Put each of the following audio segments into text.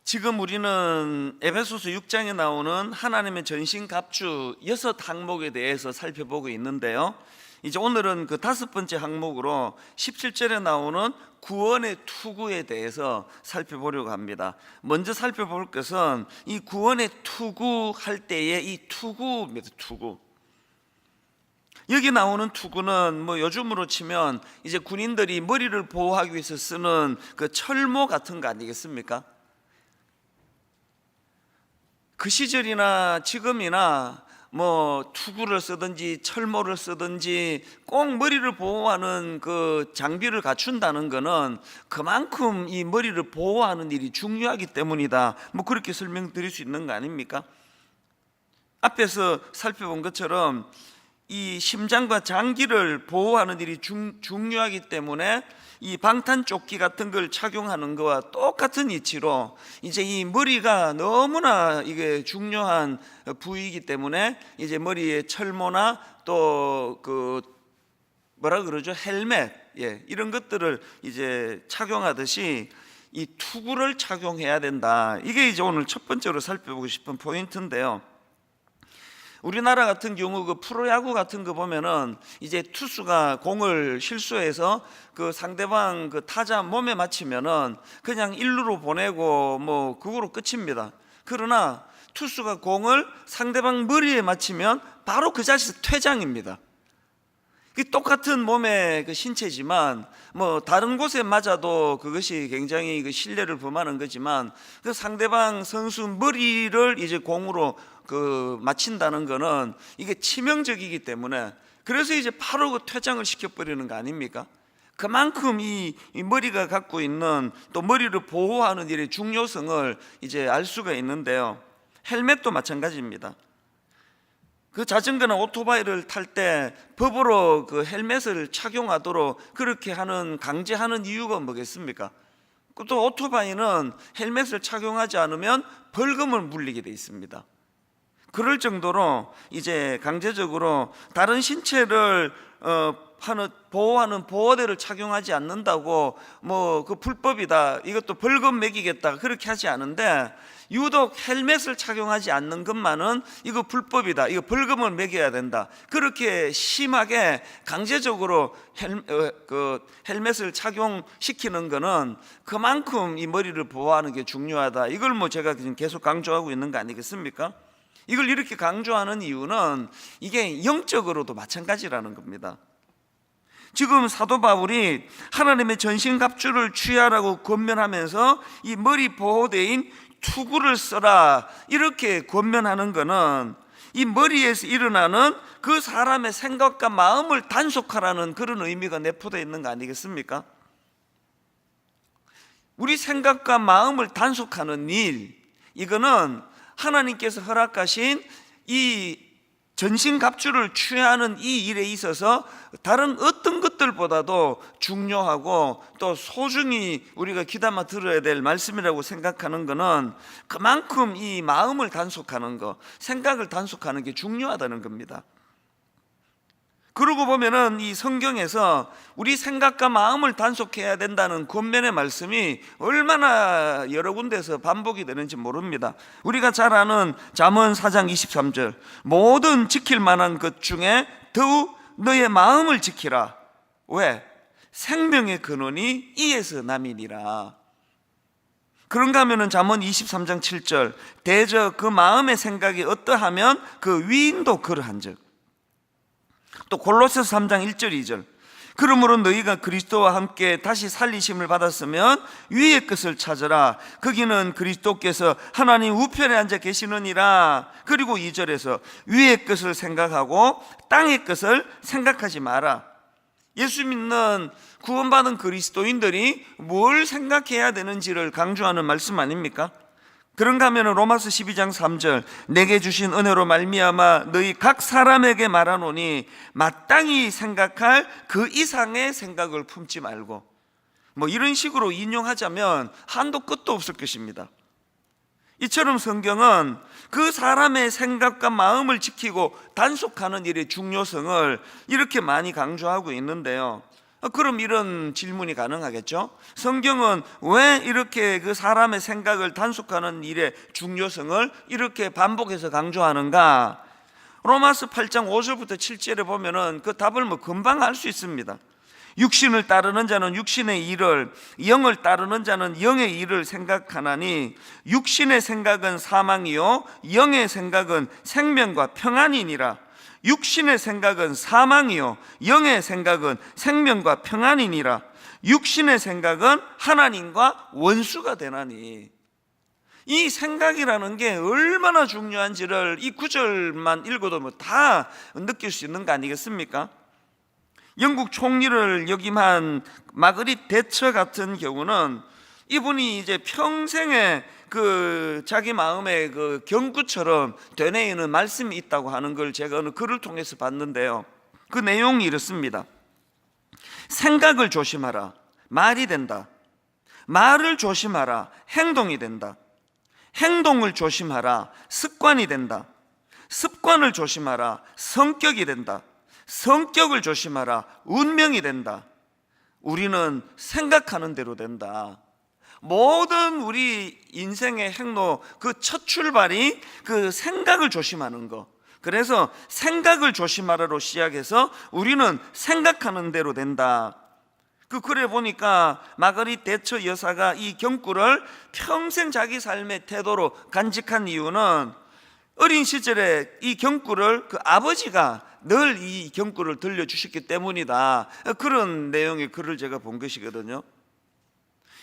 지금 우리는 에베소서 6장에 나오는 하나님의 전신갑주 6항목에 대해서 살펴보고 있는데요, 이제 오늘은 그 5번째 항목으로 17절에 나오는 구원의 투구에 대해서 살펴보려고 합니다. 먼저 살펴볼 것은 이 구원의 투구할 때의 이 투구입니다. 투구. 여기 나오는 투구는 뭐 요즘으로 치면 이제 군인들이 머리를 보호하기 위해서 쓰는 그 철모 같은 거 아니겠습니까? 그 시절이나 지금이나 뭐 투구를 쓰든지 철모를 쓰든지 꼭 머리를 보호하는 그 장비를 갖춘다는 것은 그만큼 이 머리를 보호하는 일이 중요하기 때문이다, 뭐 그렇게 설명드릴 수 있는 거 아닙니까? 앞에서 살펴본 것처럼 이 심장과 장기를 보호하는 일이 중요하기 때문에 이 방탄조끼 같은 걸 착용하는 것과 똑같은 이치로 이제 이 머리가 너무나 이게 중요한 부위이기 때문에 이제 머리에 철모나 또 그 뭐라 그러죠? 헬멧, 이런 것들을 이제 착용하듯이 이 투구를 착용해야 된다. 이게 이제 오늘 첫 번째로 살펴보고 싶은 포인트인데요. 우리나라 같은 경우 그 프로야구 같은 거 보면은 이제 투수가 공을 실수해서 그 상대방 그 타자 몸에 맞히면은 그냥 일루로 보내고 뭐 그거로 끝입니다. 그러나 투수가 공을 상대방 머리에 맞히면 바로 그 자리에서 퇴장입니다. 똑같은 몸의 그 신체지만 뭐 다른 곳에 맞아도 그것이 굉장히 그 신뢰를 범하는 거지만 그 상대방 선수 머리를 이제 공으로 그 맞힌다는 거는 이게 치명적이기 때문에 그래서 이제 바로 그 퇴장을 시켜버리는 거 아닙니까? 그만큼 이 머리가 갖고 있는 또 머리를 보호하는 일의 중요성을 이제 알 수가 있는데요, 헬멧도 마찬가지입니다. 그 자전거나 오토바이를 탈 때 법으로 그 헬멧을 착용하도록 그렇게 하는 강제하는 이유가 뭐겠습니까? 또 오토바이는 헬멧을 착용하지 않으면 벌금을 물리게 돼 있습니다. 그럴 정도로 이제 강제적으로 다른 신체를 보호하는 보호대를 착용하지 않는다고 뭐 그 불법이다, 이것도 벌금 매기겠다, 그렇게 하지 않은데 유독 헬멧을 착용하지 않는 것만은 이거 불법이다, 이거 벌금을 매겨야 된다, 그렇게 심하게 강제적으로 헬멧을 착용시키는 것은 그만큼 이 머리를 보호하는 게 중요하다. 이걸 뭐 제가 지금 계속 강조하고 있는 거 아니겠습니까? 이걸 이렇게 강조하는 이유는 이게 영적으로도 마찬가지라는 겁니다. 지금 사도 바울이 하나님의 전신갑주를 취하라고 권면하면서 이 머리 보호대인 투구를 써라, 이렇게 권면하는 것은 이 머리에서 일어나는 그 사람의 생각과 마음을 단속하라는 그런 의미가 내포되어 있는 거 아니겠습니까? 우리 생각과 마음을 단속하는 일, 이거는 하나님께서 허락하신 이 전신갑주를 취하는 이 일에 있어서 다른 어떤 것들보다도 중요하고 또 소중히 우리가 귀담아 들어야 될 말씀이라고 생각하는 것은 그만큼 이 마음을 단속하는 것, 생각을 단속하는 게 중요하다는 겁니다. 그러고 보면은 이 성경에서 우리 생각과 마음을 단속해야 된다는 권면의 말씀이 얼마나 여러 군데서 반복이 되는지 모릅니다. 우리가 잘 아는 잠언 4장 23절, 모든 지킬 만한 것 중에 더욱 너의 마음을 지키라. 왜? 생명의 근원이 이에서 남이니라. 그런가 하면은 잠언 23장 7절, 대저 그 마음의 생각이 어떠하면 그 위인도 그러한즉. 또 골로새서 3장 1절 2절, 그러므로 너희가 그리스도와 함께 다시 살리심을 받았으면 위의 것을 찾으라. 거기는 그리스도께서 하나님 우편에 앉아 계시느니라. 그리고 2절에서 위의 것을 생각하고 땅의 것을 생각하지 마라. 예수 믿는 구원받은 그리스도인들이 뭘 생각해야 되는지를 강조하는 말씀 아닙니까? 그런가 하면 로마서 12장 3절, 내게 주신 은혜로 말미암아 너희 각 사람에게 말하노니 마땅히 생각할 그 이상의 생각을 품지 말고, 뭐 이런 식으로 인용하자면 한도 끝도 없을 것입니다. 이처럼 성경은 그 사람의 생각과 마음을 지키고 단속하는 일의 중요성을 이렇게 많이 강조하고 있는데요, 그럼 이런 질문이 가능하겠죠. 성경은 왜 이렇게 그 사람의 생각을 단속하는 일의 중요성을 이렇게 반복해서 강조하는가? 로마서 8장 5절부터 7절에 보면은 그 답을 금방 알 수 있습니다. 육신을 따르는 자는 육신의 일을, 영을 따르는 자는 영의 일을 생각하나니 육신의 생각은 사망이요 영의 생각은 생명과 평안이니라. 육신의 생각은 사망이요 영의 생각은 생명과 평안이니라. 육신의 생각은 하나님과 원수가 되나니. 이 생각이라는 게 얼마나 중요한지를 이 구절만 읽어도 다 느낄 수 있는 거 아니겠습니까? 영국 총리를 역임한 마그릿 대처 같은 경우는 이분이 이제 평생에 자기 마음의 경구처럼 되뇌이는 말씀이 있다고 하는 걸 제가 어느 글을 통해서 봤는데요. 그 내용이 이렇습니다. 생각을 조심하라, 말이 된다. 말을 조심하라, 행동이 된다. 행동을 조심하라, 습관이 된다. 습관을 조심하라, 성격이 된다. 성격을 조심하라, 운명이 된다. 우리는 생각하는 대로 된다. 모든 우리 인생의 행로 첫 출발이 생각을 조심하는 거. 그래서 생각을 조심하라로 시작해서 우리는 생각하는 대로 된다. 글에 보니까 마그릿 대처 여사가 이 경구를 평생 자기 삶의 태도로 간직한 이유는 어린 시절에 이 경구를 아버지가 늘 이 경구를 들려주셨기 때문이다. 그런 내용의 글을 제가 본 것이거든요.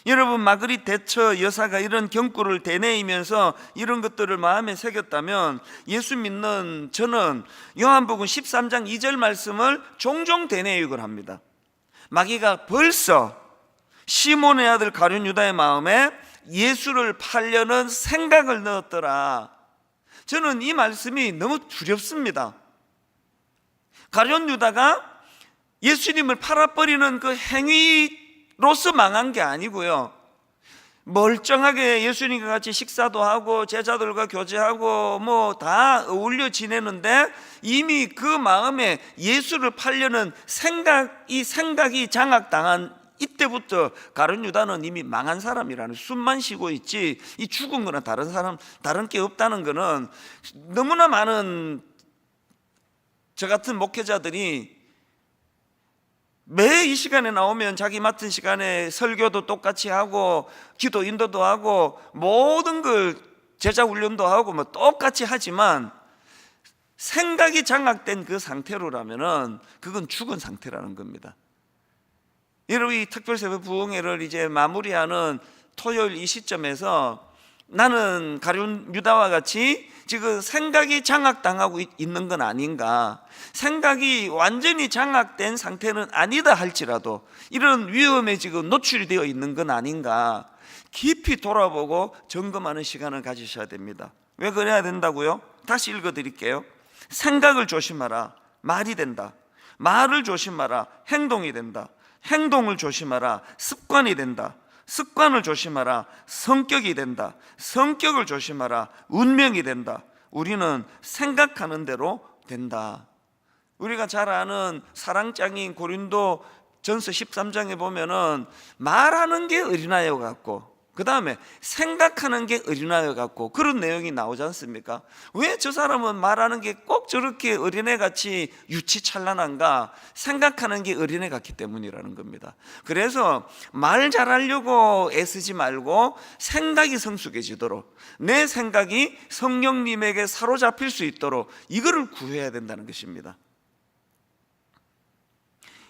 여러분, 마그릿 대처 여사가 이런 경구를 되뇌이면서 이런 것들을 마음에 새겼다면 예수 믿는 저는 요한복음 13장 2절 말씀을 종종 되뇌이곤 합니다. 마귀가 벌써 시몬의 아들 가룟 유다의 마음에 예수를 팔려는 생각을 넣었더라. 저는 이 말씀이 너무 두렵습니다. 가룟 유다가 예수님을 팔아버리는 그 행위로서 망한 게 아니고요, 멀쩡하게 예수님과 같이 식사도 하고 제자들과 교제하고 다 어울려 지내는데 이미 그 마음에 예수를 팔려는 생각이 장악당한 이때부터 가룟 유다는 이미 망한 사람이라는, 숨만 쉬고 있지 이 죽은 거나 다른 게 없다는 거는 너무나 많은 저 같은 목회자들이 매 이 시간에 나오면 자기 맡은 시간에 설교도 똑같이 하고 기도 인도도 하고 모든 걸 제자 훈련도 하고 똑같이 하지만 생각이 장악된 그 상태로라면은 그건 죽은 상태라는 겁니다. 여러분, 이 특별새벽 부흥회를 이제 마무리하는 토요일 이 시점에서 나는 가룟 유다와 같이 지금 생각이 장악당하고 있는 건 아닌가, 생각이 완전히 장악된 상태는 아니다 할지라도 이런 위험에 지금 노출이 되어 있는 건 아닌가 깊이 돌아보고 점검하는 시간을 가지셔야 됩니다. 왜 그래야 된다고요? 다시 읽어드릴게요. 생각을 조심하라, 말이 된다. 말을 조심하라, 행동이 된다. 행동을 조심하라, 습관이 된다. 습관을 조심하라, 성격이 된다. 성격을 조심하라, 운명이 된다. 우리는 생각하는 대로 된다. 우리가 잘 아는 사랑장인 고린도 전서 13장에 보면은 말하는 게 어린아이와 같고 그 다음에 생각하는 게 어린아이 같고 그런 내용이 나오지 않습니까? 왜 저 사람은 말하는 게 꼭 저렇게 어린애같이 유치찬란한가? 생각하는 게 어린애 같기 때문이라는 겁니다. 그래서 말 잘하려고 애쓰지 말고 생각이 성숙해지도록, 내 생각이 성령님에게 사로잡힐 수 있도록 이거를 구해야 된다는 것입니다.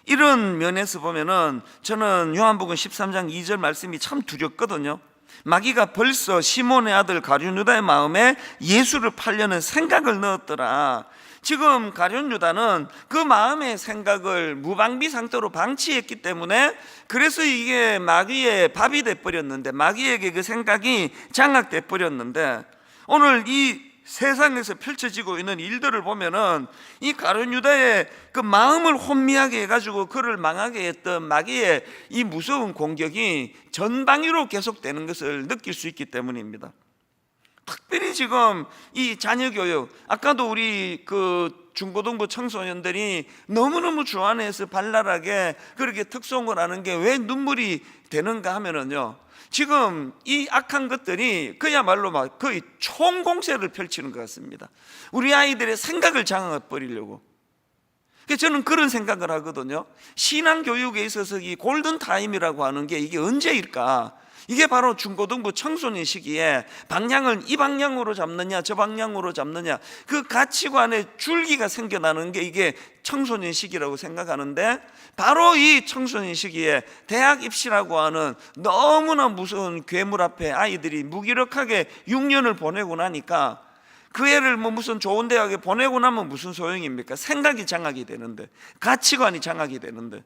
이런 면에서 보면은 저는 요한복음 13장 2절 말씀이 참 두렵거든요. 마귀가 벌써 시몬의 아들 가룟 유다의 마음에 예수를 팔려는 생각을 넣었더라. 지금 가룟 유다는 그 마음의 생각을 무방비 상태로 방치했기 때문에 그래서 이게 마귀의 밥이 돼버렸는데, 마귀에게 그 생각이 장악돼 버렸는데, 오늘 이 세상에서 펼쳐지고 있는 일들을 보면은 이 가룟 유다의 그 마음을 혼미하게 해가지고 그를 망하게 했던 마귀의 이 무서운 공격이 전방위로 계속되는 것을 느낄 수 있기 때문입니다. 특별히 지금 이 자녀 교육, 아까도 우리 그 중고등부 청소년들이 너무너무 주안에서 발랄하게 그렇게 특송을 하는 게 왜 눈물이 되는가 하면은요, 지금 이 악한 것들이 그야말로 막 거의 총공세를 펼치는 것 같습니다. 우리 아이들의 생각을 장악해 버리려고. 저는 그런 생각을 하거든요. 신앙교육에 있어서 이 골든타임이라고 하는 게 이게 언제일까? 이게 바로 중고등부 청소년 시기에 방향을 이 방향으로 잡느냐 저 방향으로 잡느냐, 그 가치관의 줄기가 생겨나는 게 이게 청소년 시기라고 생각하는데, 바로 이 청소년 시기에 대학 입시라고 하는 너무나 무서운 괴물 앞에 아이들이 무기력하게 6년을 보내고 나니까, 그 애를 뭐 무슨 좋은 대학에 보내고 나면 무슨 소용입니까? 생각이 장악이 되는데, 가치관이 장악이 되는데.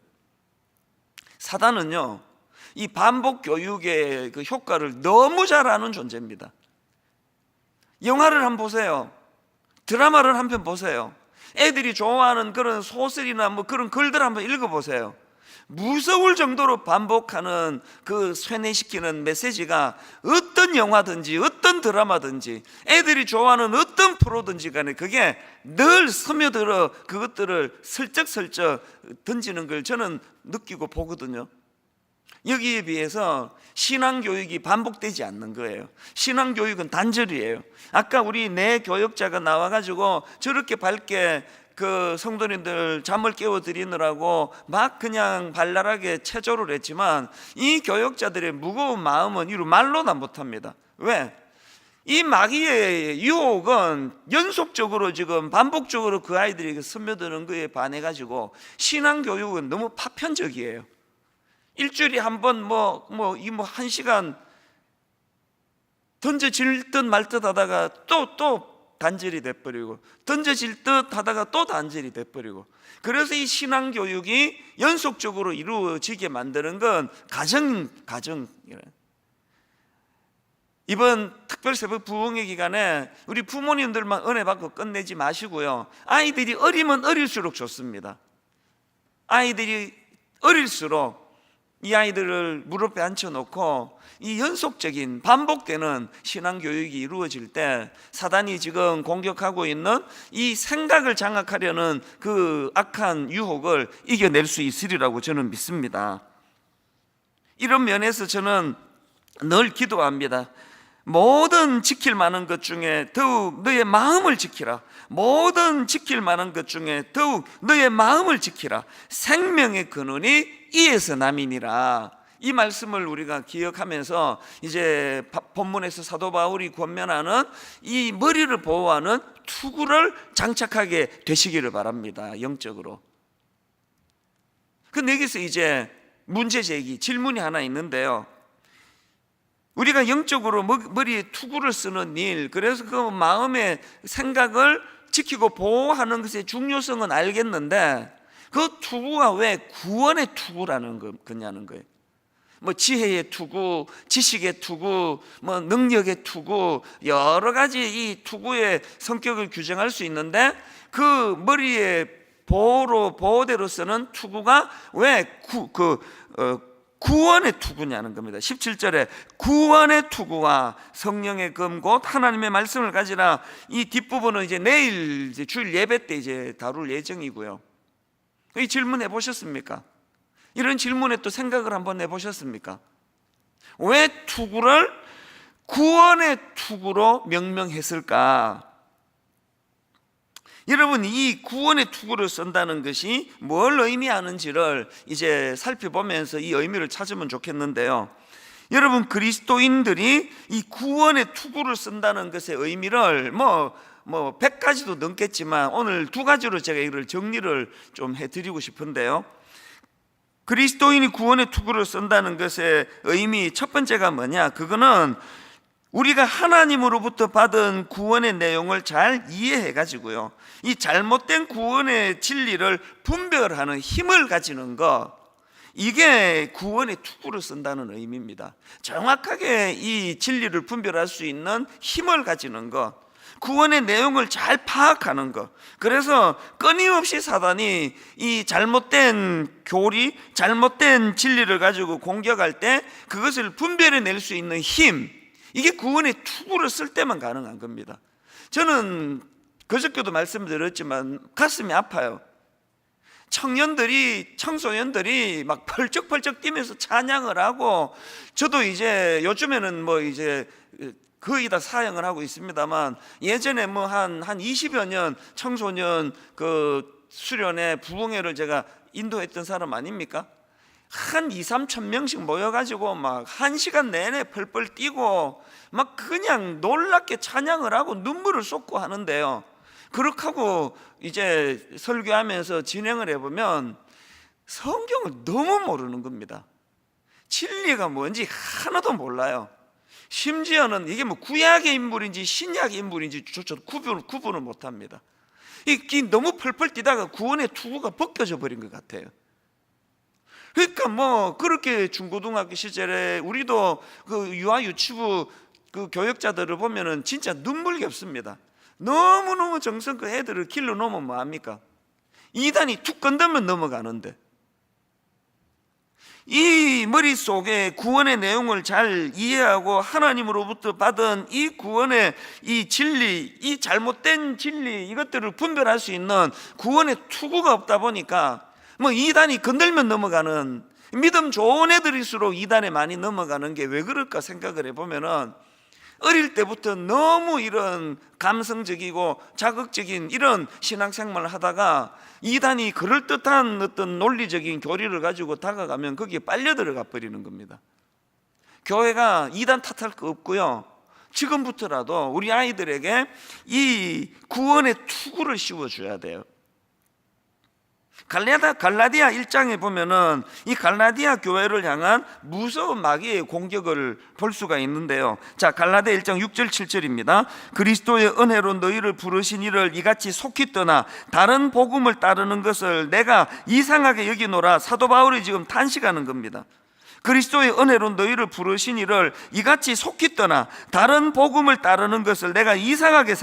사단은요, 이 반복 교육의 그 효과를 너무 잘 아는 존재입니다. 영화를 한번 보세요. 드라마를 한 편 보세요. 애들이 좋아하는 그런 소설이나 뭐 그런 글들 한번 읽어보세요. 무서울 정도로 반복하는 그 쇠뇌시키는 메시지가 어떤 영화든지 어떤 드라마든지 애들이 좋아하는 어떤 프로든지 간에 그게 늘 스며들어 그것들을 슬쩍슬쩍 던지는 걸 저는 느끼고 보거든요. 여기에 비해서 신앙교육이 반복되지 않는 거예요. 신앙교육은 단절이에요. 아까 우리 내 교역자가 나와가지고 저렇게 밝게 그 성도님들 잠을 깨워드리느라고 막 그냥 발랄하게 체조를 했지만, 이 교역자들의 무거운 마음은 이루 말로나 못합니다. 왜? 이 마귀의 유혹은 연속적으로 지금 반복적으로 그 아이들에게 스며드는 거에 반해가지고 신앙교육은 너무 파편적이에요. 일주일에 한 번 한 시간 던져질 듯 말 듯 하다가 또 단절이 돼버리고, 던져질 듯 하다가 또 단절이 돼버리고. 그래서 이 신앙교육이 연속적으로 이루어지게 만드는 건 가정. 이번 특별 새벽 부흥회 기간에 우리 부모님들만 은혜 받고 끝내지 마시고요, 아이들이 어리면 어릴수록 좋습니다. 아이들이 어릴수록 이 아이들을 무릎에 앉혀놓고 이 연속적인 반복되는 신앙교육이 이루어질 때, 사단이 지금 공격하고 있는 이 생각을 장악하려는 그 악한 유혹을 이겨낼 수 있으리라고 저는 믿습니다. 이런 면에서 저는 늘 기도합니다. 모든 지킬 만한 것 중에 더욱 너의 마음을 지키라. 모든 지킬 만한 것 중에 더욱 너의 마음을 지키라. 생명의 근원이 이에서 남이니라. 이 말씀을 우리가 기억하면서 이제 본문에서 사도 바울이 권면하는 이 머리를 보호하는 투구를 장착하게 되시기를 바랍니다. 영적으로. 근데 여기서 이제 문제 제기, 질문이 하나 있는데요. 우리가 영적으로 머리에 투구를 쓰는 일, 그래서 그 마음의 생각을 지키고 보호하는 것의 중요성은 알겠는데, 그 투구가 왜 구원의 투구라는 거냐는 거예요. 뭐 지혜의 투구, 지식의 투구, 뭐 능력의 투구, 여러 가지 이 투구의 성격을 규정할 수 있는데, 그 머리에 보호대로 쓰는 투구가 왜 구원의 투구냐는 겁니다. 17절에 구원의 투구와 성령의 검 곧 하나님의 말씀을 가지라. 이 뒷부분은 이제 내일 주일 예배 때 이제 다룰 예정이고요. 이 질문 해보셨습니까? 이런 질문에 또 생각을 한번 해보셨습니까? 왜 투구를 구원의 투구로 명명했을까? 여러분, 이 구원의 투구를 쓴다는 것이 뭘 의미하는지를 이제 살펴보면서 이 의미를 찾으면 좋겠는데요. 여러분, 그리스도인들이 이 구원의 투구를 쓴다는 것의 의미를 뭐 100가지도 넘겠지만 오늘 2가지로 제가 이걸 정리를 좀 해드리고 싶은데요. 그리스도인이 구원의 투구를 쓴다는 것의 의미 첫 번째가 뭐냐? 그거는 우리가 하나님으로부터 받은 구원의 내용을 잘 이해해가지고요, 이 잘못된 구원의 진리를 분별하는 힘을 가지는 것, 이게 구원의 투구를 쓴다는 의미입니다. 정확하게 이 진리를 분별할 수 있는 힘을 가지는 것, 구원의 내용을 잘 파악하는 것. 그래서 끊임없이 사단이 이 잘못된 교리, 잘못된 진리를 가지고 공격할 때 그것을 분별해낼 수 있는 힘, 이게 구원의 투구를 쓸 때만 가능한 겁니다. 저는 그저께도 말씀드렸지만 가슴이 아파요. 청소년들이 막 펄쩍펄쩍 뛰면서 찬양을 하고, 저도 이제 요즘에는 뭐 이제 거의 다 사역을 하고 있습니다만, 예전에 뭐 한 20여 년 청소년 그 수련회 부흥회를 제가 인도했던 사람 아닙니까? 한 2, 3천 명씩 모여가지고 막 1시간 내내 펄펄 뛰고 막 그냥 놀랍게 찬양을 하고 눈물을 쏟고 하는데요, 그렇게 하고 이제 설교하면서 진행을 해보면 성경을 너무 모르는 겁니다. 진리가 뭔지 하나도 몰라요. 심지어는 이게 뭐 구약의 인물인지 신약의 인물인지 조차 구분을 못합니다. 이 너무 펄펄 뛰다가 구원의 투구가 벗겨져 버린 것 같아요. 그러니까 뭐 그렇게 중고등학교 시절에 우리도 그 유아 유치부 그 교역자들을 보면은 진짜 눈물겹습니다. 너무너무 정성껏 애들을 길러 놓으면 뭐합니까? 이단이 툭 건들면 넘어가는데, 이 머릿속에 구원의 내용을 잘 이해하고 하나님으로부터 받은 이 구원의 이 진리, 이 잘못된 진리, 이것들을 분별할 수 있는 구원의 투구가 없다 보니까 뭐 이단이 건들면 넘어가는, 믿음 좋은 애들일수록 이단에 많이 넘어가는 게 왜 그럴까 생각을 해보면은, 어릴 때부터 너무 이런 감성적이고 자극적인 이런 신앙생활을 하다가 이단이 그럴듯한 어떤 논리적인 교리를 가지고 다가가면 거기에 빨려 들어가 버리는 겁니다. 교회가 이단 탓할 거 없고요, 지금부터라도 우리 아이들에게 이 구원의 투구를 씌워줘야 돼요. 갈라디아 1장에 보면은 이 갈라디아 교회를 향한 무서운 마귀의 공격을 볼 수가 있는데요. 자, 갈라디아 1장 6절 7절입니다. 그리스도의 은혜로 너희를 부르신 이를 이같이 속히 떠나 다른 복음을 따르는 것을 내가 이상하게 여기노라. 사도 바울이 지금 탄식하는 겁니다. 그리스도의 은혜로 너희를 부르신 이를 이같이 속히 떠나 다른 복음을 따르는 것을 내가 이상하게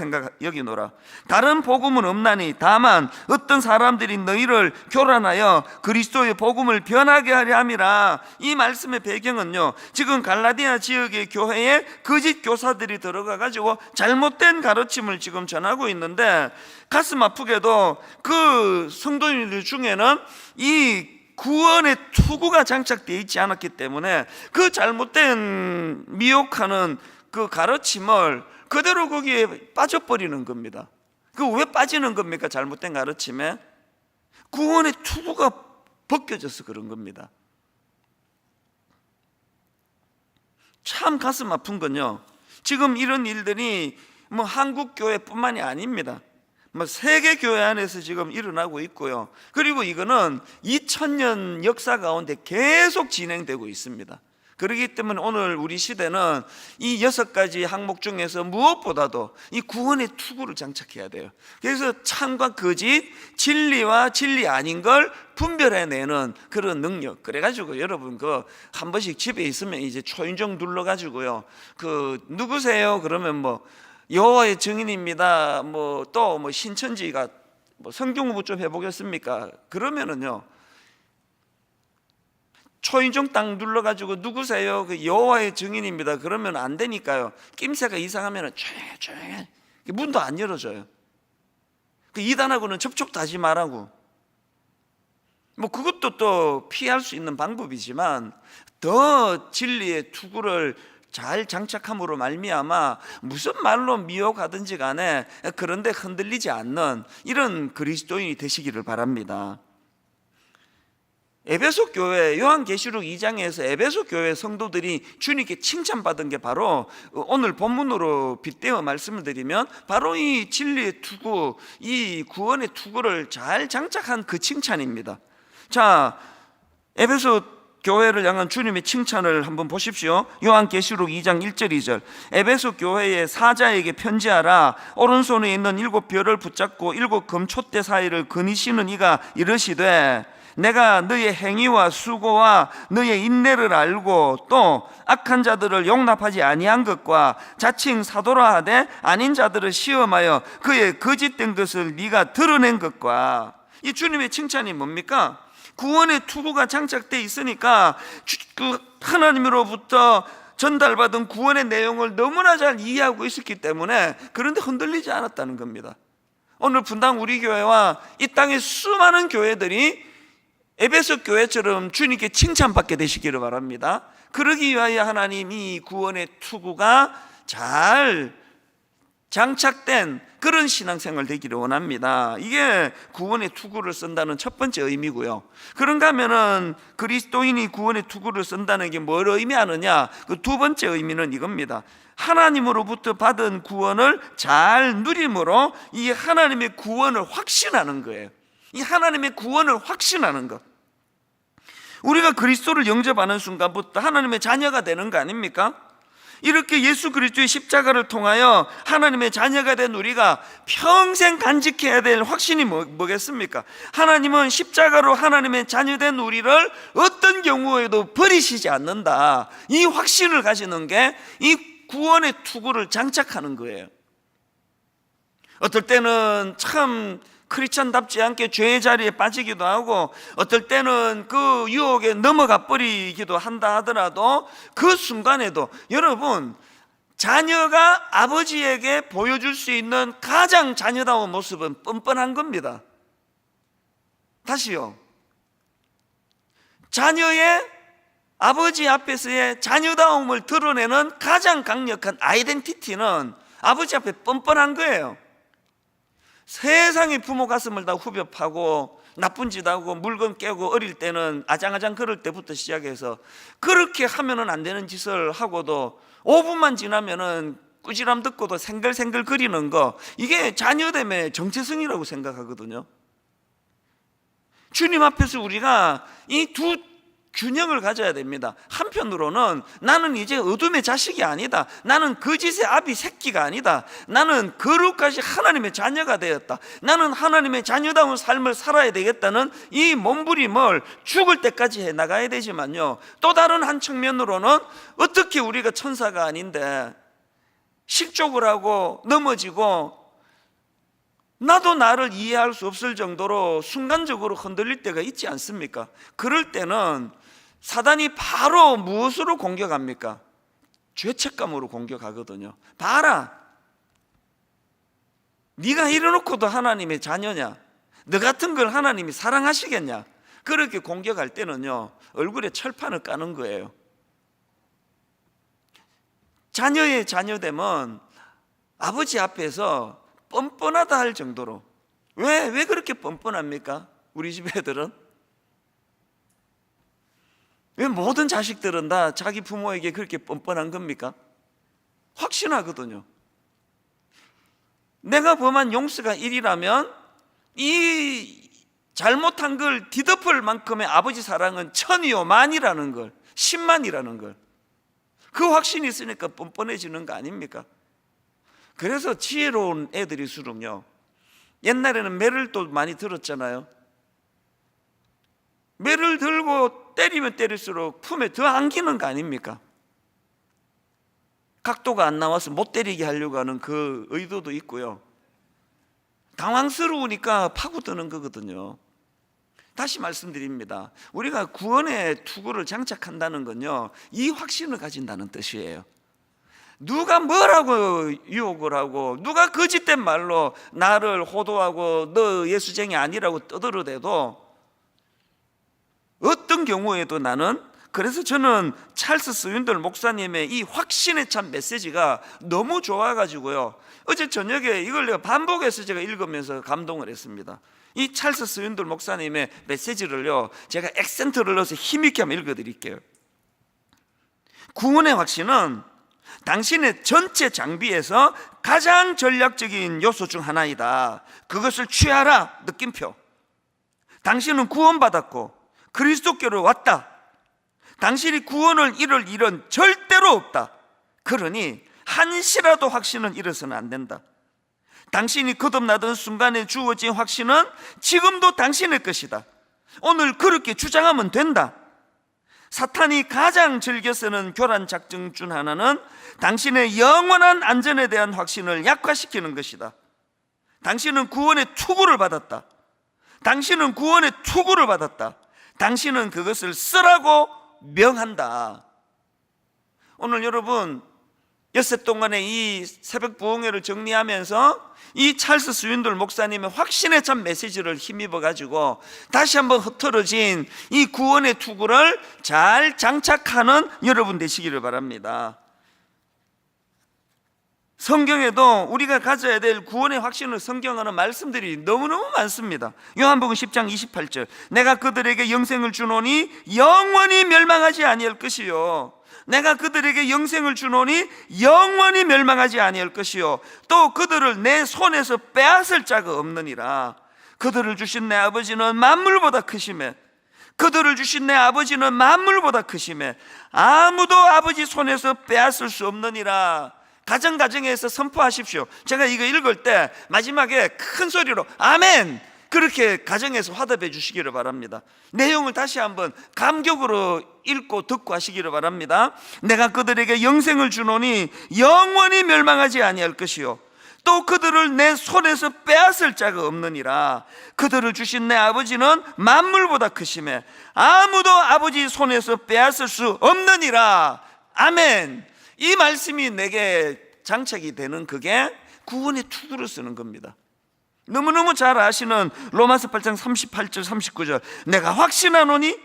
여기노라. 다른 복음은 없나니 다만 어떤 사람들이 너희를 교란하여 그리스도의 복음을 변하게 하려 함이라. 이 말씀의 배경은요, 지금 갈라디아 지역의 교회에 거짓 교사들이 들어가 가지고 잘못된 가르침을 지금 전하고 있는데, 가슴 아프게도 그 성도님들 중에는 이 구원의 투구가 장착되어 있지 않았기 때문에 그 잘못된 미혹하는 그 가르침을 그대로 거기에 빠져버리는 겁니다. 그 왜 빠지는 겁니까? 잘못된 가르침에 구원의 투구가 벗겨져서 그런 겁니다. 참 가슴 아픈 건요, 지금 이런 일들이 뭐 한국 교회뿐만이 아닙니다. 뭐 세계 교회 안에서 지금 일어나고 있고요. 그리고 이거는 2000년 역사 가운데 계속 진행되고 있습니다. 그렇기 때문에 오늘 우리 시대는 이 6가지 항목 중에서 무엇보다도 이 구원의 투구를 장착해야 돼요. 그래서 참과 거짓, 진리와 진리 아닌 걸 분별해내는 그런 능력. 그래가지고 여러분 그 한 번씩 집에 있으면 이제 초인종 눌러가지고요, 그 누구세요? 그러면 뭐 여호와의 증인입니다. 뭐 또 뭐 신천지가 뭐 성경 공부 좀 해보겠습니까? 그러면은요, 초인종 딱 눌러가지고 누구세요? 그 여호와의 증인입니다. 그러면 안 되니까요, 낌새가 이상하면은 조용히 문도 안 열어줘요. 그 이단하고는 접촉도 하지 말라고. 뭐 그것도 또 피할 수 있는 방법이지만, 더 진리의 투구를 잘 장착함으로 말미암아 무슨 말로 미혹하든지 간에 그런데 흔들리지 않는 이런 그리스도인이 되시기를 바랍니다. 에베소 교회, 요한계시록 2장에서 에베소 교회 성도들이 주님께 칭찬받은 게 바로 오늘 본문으로 빗대어 말씀을 드리면 바로 이 진리의 투구, 이 구원의 투구를 잘 장착한 그 칭찬입니다. 자, 에베소 교회를 향한 주님의 칭찬을 한번 보십시오. 요한계시록 2장 1절 2절. 에베소 교회의 사자에게 편지하라. 오른손에 있는 7별을 붙잡고 7 금촛대 사이를 거니시는 이가 이르시되, 내가 너의 행위와 수고와 너의 인내를 알고 또 악한 자들을 용납하지 아니한 것과 자칭 사도라 하되 아닌 자들을 시험하여 그의 거짓된 것을 네가 드러낸 것과. 이 주님의 칭찬이 뭡니까? 구원의 투구가 장착되어 있으니까 그 하나님으로부터 전달받은 구원의 내용을 너무나 잘 이해하고 있었기 때문에 그런데 흔들리지 않았다는 겁니다. 오늘 분당 우리 교회와 이 땅의 수많은 교회들이 에베소 교회처럼 주님께 칭찬받게 되시기를 바랍니다. 그러기 위하여 하나님이 구원의 투구가 잘 장착된 그런 신앙생활 되기를 원합니다. 이게 구원의 투구를 쓴다는 첫 번째 의미고요. 그런가 하면은 그리스도인이 구원의 투구를 쓴다는 게 뭘 의미하느냐? 그 두 번째 의미는 이겁니다. 하나님으로부터 받은 구원을 잘 누림으로 이 하나님의 구원을 확신하는 거예요. 이 하나님의 구원을 확신하는 것. 우리가 그리스도를 영접하는 순간부터 하나님의 자녀가 되는 거 아닙니까? 이렇게 예수 그리스도의 십자가를 통하여 하나님의 자녀가 된 우리가 평생 간직해야 될 확신이 뭐겠습니까? 하나님은 십자가로 하나님의 자녀된 우리를 어떤 경우에도 버리시지 않는다. 이 확신을 가지는 게 이 구원의 투구를 장착하는 거예요. 어떨 때는 참 크리스찬답지 않게 죄의 자리에 빠지기도 하고, 어떨 때는 그 유혹에 넘어가 버리기도 한다 하더라도 그 순간에도 여러분, 자녀가 아버지에게 보여줄 수 있는 가장 자녀다운 모습은 뻔뻔한 겁니다. 다시요. 자녀의 아버지 앞에서의 자녀다움을 드러내는 가장 강력한 아이덴티티는 아버지 앞에 뻔뻔한 거예요. 세상의 부모 가슴을 다 후벼 파고 나쁜 짓 하고 물건 깨고 어릴 때는 아장아장 그럴 때부터 시작해서 그렇게 하면은 안 되는 짓을 하고도 5분만 지나면은 꾸지람 듣고도 생글생글 거리는 거, 이게 자녀됨의 정체성이라고 생각하거든요. 주님 앞에서 우리가 이 두 균형을 가져야 됩니다. 한편으로는 나는 이제 어둠의 자식이 아니다, 나는 거짓의 아비 새끼가 아니다, 나는 거룩하신 하나님의 자녀가 되었다, 나는 하나님의 자녀다운 삶을 살아야 되겠다는 이 몸부림을 죽을 때까지 해나가야 되지만요, 또 다른 한 측면으로는 어떻게 우리가 천사가 아닌데 식욕을 하고 넘어지고 나도 나를 이해할 수 없을 정도로 순간적으로 흔들릴 때가 있지 않습니까? 그럴 때는 사단이 바로 무엇으로 공격합니까? 죄책감으로 공격하거든요. 봐라, 네가 이래놓고도 하나님의 자녀냐? 너 같은 걸 하나님이 사랑하시겠냐? 그렇게 공격할 때는요, 얼굴에 철판을 까는 거예요. 자녀의 자녀됨은 아버지 앞에서 뻔뻔하다 할 정도로. 왜 그렇게 뻔뻔합니까? 우리 집 애들은? 왜 모든 자식들은 다 자기 부모에게 그렇게 뻔뻔한 겁니까? 확신하거든요. 내가 범한 용서가 1이라면 이 잘못한 걸 뒤덮을 만큼의 아버지 사랑은 1000이요 만이라는 걸, 10만이라는 걸, 그 확신이 있으니까 뻔뻔해지는 거 아닙니까? 그래서 지혜로운 애들일수록요, 옛날에는 매를 또 많이 들었잖아요. 매를 들고 때리면 때릴수록 품에 더 안기는 거 아닙니까? 각도가 안 나와서 못 때리게 하려고 하는 그 의도도 있고요, 당황스러우니까 파고드는 거거든요. 다시 말씀드립니다. 우리가 구원의 투구를 장착한다는 건요, 이 확신을 가진다는 뜻이에요. 누가 뭐라고 유혹을 하고 누가 거짓된 말로 나를 호도하고 너 예수쟁이 아니라고 떠들어대도 어떤 경우에도 나는, 그래서 저는 찰스 스윈들 목사님의 이 확신에 찬 메시지가 너무 좋아가지고요, 어제 저녁에 이걸 내가 반복해서 제가 읽으면서 감동을 했습니다. 이 찰스 스윈들 목사님의 메시지를요, 제가 액센트를 넣어서 힘있게 한번 읽어드릴게요. 구원의 확신은 당신의 전체 장비에서 가장 전략적인 요소 중 하나이다. 그것을 취하라. 느낌표. 당신은 구원받았고 그리스도께로 왔다. 당신이 구원을 잃을 일은 절대로 없다. 그러니 한시라도 확신을 잃어서는 안 된다. 당신이 거듭나던 순간에 주어진 확신은 지금도 당신의 것이다. 오늘 그렇게 주장하면 된다. 사탄이 가장 즐겨 쓰는 교란 작전 중 하나는 당신의 영원한 안전에 대한 확신을 약화시키는 것이다. 당신은 구원의 투구를 받았다. 당신은 구원의 투구를 받았다. 당신은 그것을 쓰라고 명한다. 오늘 여러분 엿새 동안에 이 새벽 부흥회를 정리하면서 이 찰스 스윈돌 목사님의 확신의 참 메시지를 힘입어 가지고 다시 한번 흐트러진 이 구원의 투구를 잘 장착하는 여러분 되시기를 바랍니다. 성경에도 우리가 가져야 될 구원의 확신을 성경하는 말씀들이 너무너무 많습니다. 요한복음 10장 28절, 내가 그들에게 영생을 주노니 영원히 멸망하지 아니할 것이요, 내가 그들에게 영생을 주노니 영원히 멸망하지 아니할 것이요, 또 그들을 내 손에서 빼앗을 자가 없느니라. 그들을 주신 내 아버지는 만물보다 크심에, 그들을 주신 내 아버지는 만물보다 크심에 아무도 아버지 손에서 빼앗을 수 없느니라. 가정에서 선포하십시오. 제가 이거 읽을 때 마지막에 큰 소리로 아멘, 그렇게 가정에서 화답해 주시기를 바랍니다. 내용을 다시 한번 감격으로 읽고 듣고 하시기를 바랍니다. 내가 그들에게 영생을 주노니 영원히 멸망하지 아니할 것이요, 또 그들을 내 손에서 빼앗을 자가 없느니라. 그들을 주신 내 아버지는 만물보다 크심에 아무도 아버지 손에서 빼앗을 수 없느니라. 아멘. 이 말씀이 내게 장착이 되는 그게 구원의 투구를 쓰는 겁니다. 너무너무 잘 아시는 로마서 8장 38절 39절, 내가 확신하노니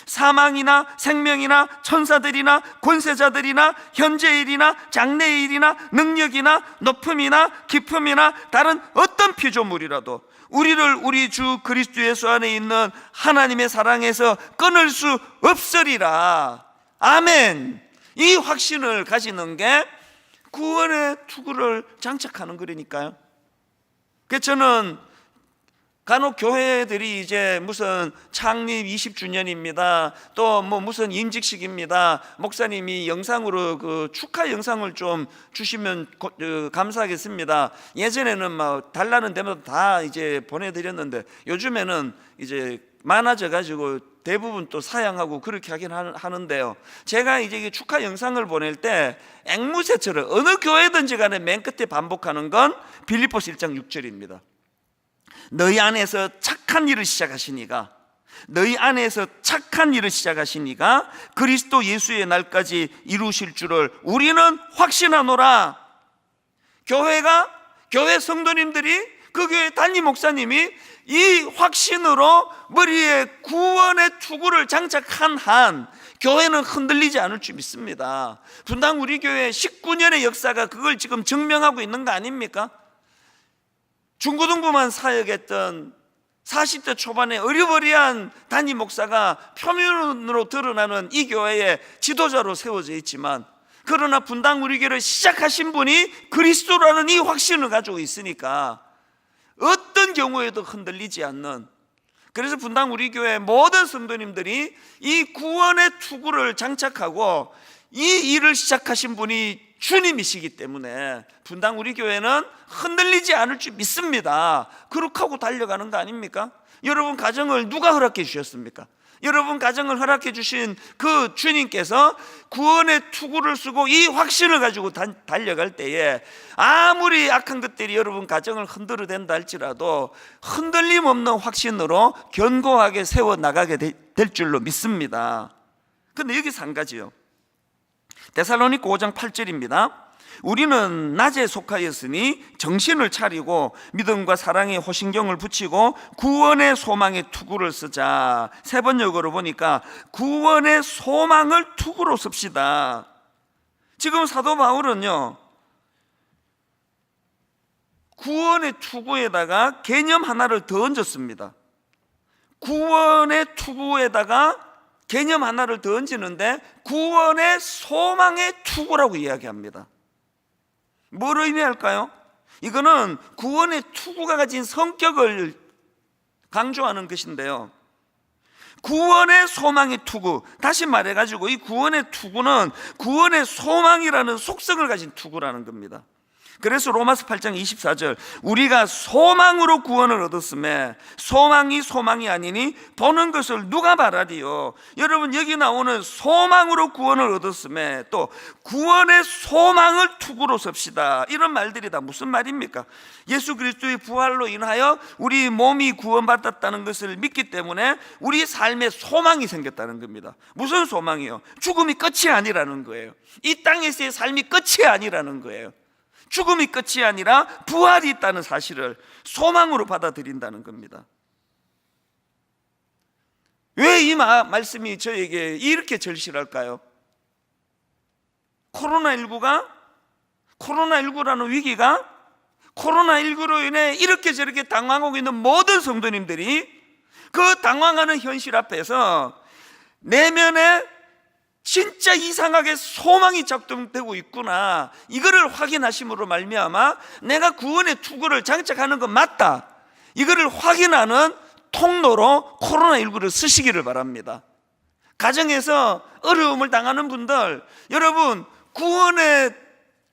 사망이나 생명이나 천사들이나 권세자들이나 현재일이나 장래일이나 능력이나 높음이나 깊음이나 다른 어떤 피조물이라도 우리를 우리 주 그리스도 예수 안에 있는 하나님의 사랑에서 끊을 수 없으리라. 아멘. 이 확신을 가지는 게 구원의 투구를 장착하는 거라니까요. 그래서 저는 간혹 교회들이 이제 무슨 창립 20주년입니다, 또 뭐 무슨 임직식입니다, 목사님이 영상으로 그 축하 영상을 좀 주시면 감사하겠습니다. 예전에는 막 달라는 데마다 다 이제 보내드렸는데 요즘에는 이제 많아져 가지고 대부분 또 사양하고 그렇게 하긴 하는데요, 제가 이제 축하 영상을 보낼 때 앵무새처럼 어느 교회든지 간에 맨 끝에 반복하는 건 빌립보서 1장 6절입니다. 너희 안에서 착한 일을 시작하시니가 그리스도 예수의 날까지 이루실 줄을 우리는 확신하노라. 교회 성도님들이, 그 교회 담임 목사님이 이 확신으로 머리에 구원의 투구를 장착한 한 교회는 흔들리지 않을 줄 믿습니다. 분당 우리 교회 19년의 역사가 그걸 지금 증명하고 있는 거 아닙니까? 중고등부만 사역했던 40대 초반의 어리버리한 담임 목사가 표면으로 드러나는 이 교회의 지도자로 세워져 있지만, 그러나 분당 우리 교회를 시작하신 분이 그리스도라는 이 확신을 가지고 있으니까 어떤 경우에도 흔들리지 않는, 그래서 분당 우리 교회 모든 성도님들이 이 구원의 투구를 장착하고 이 일을 시작하신 분이 주님이시기 때문에 분당 우리 교회는 흔들리지 않을 줄 믿습니다. 그렇게 하고 달려가는 거 아닙니까? 여러분 가정을 누가 허락해 주셨습니까? 여러분 가정을 허락해 주신 그 주님께서 구원의 투구를 쓰고 이 확신을 가지고 달려갈 때에 아무리 악한 것들이 여러분 가정을 흔들어 댄다 할지라도 흔들림 없는 확신으로 견고하게 세워나가게 될 줄로 믿습니다. 그런데 여기서 한 가지요, 데살로니가 5장 8절입니다. 우리는 낮에 속하였으니 정신을 차리고 믿음과 사랑에 호신경을 붙이고 구원의 소망의 투구를 쓰자. 세 번역으로 보니까 구원의 소망을 투구로 씁시다. 지금 사도 바울은요, 구원의 투구에다가 개념 하나를 더 얹었습니다. 구원의 투구에다가 개념 하나를 더 얹는데 구원의 소망의 투구라고 이야기합니다. 뭘 의미할까요? 이거는 구원의 투구가 가진 성격을 강조하는 것인데요, 구원의 소망의 투구, 다시 말해가지고 이 구원의 투구는 구원의 소망이라는 속성을 가진 투구라는 겁니다. 그래서 로마서 8장 24절 우리가 소망으로 구원을 얻었음에 소망이 아니니 보는 것을 누가 바라리요. 여러분, 여기 나오는 소망으로 구원을 얻었음에 또 구원의 소망을 투구로 섭시다, 이런 말들이 다 무슨 말입니까? 예수 그리스도의 부활로 인하여 우리 몸이 구원받았다는 것을 믿기 때문에 우리 삶에 소망이 생겼다는 겁니다. 무슨 소망이요? 죽음이 끝이 아니라는 거예요. 이 땅에서의 삶이 끝이 아니라는 거예요. 죽음이 끝이 아니라 부활이 있다는 사실을 소망으로 받아들인다는 겁니다. 왜 이 말씀이 저에게 이렇게 절실할까요? 코로나19라는 위기가, 코로나19로 인해 이렇게 저렇게 당황하고 있는 모든 성도님들이 그 당황하는 현실 앞에서 내면에 진짜 이상하게 소망이 작동되고 있구나, 이거를 확인하심으로 말미암아 내가 구원의 투구를 장착하는 건 맞다, 이거를 확인하는 통로로 코로나19를 쓰시기를 바랍니다. 가정에서 어려움을 당하는 분들, 여러분, 구원의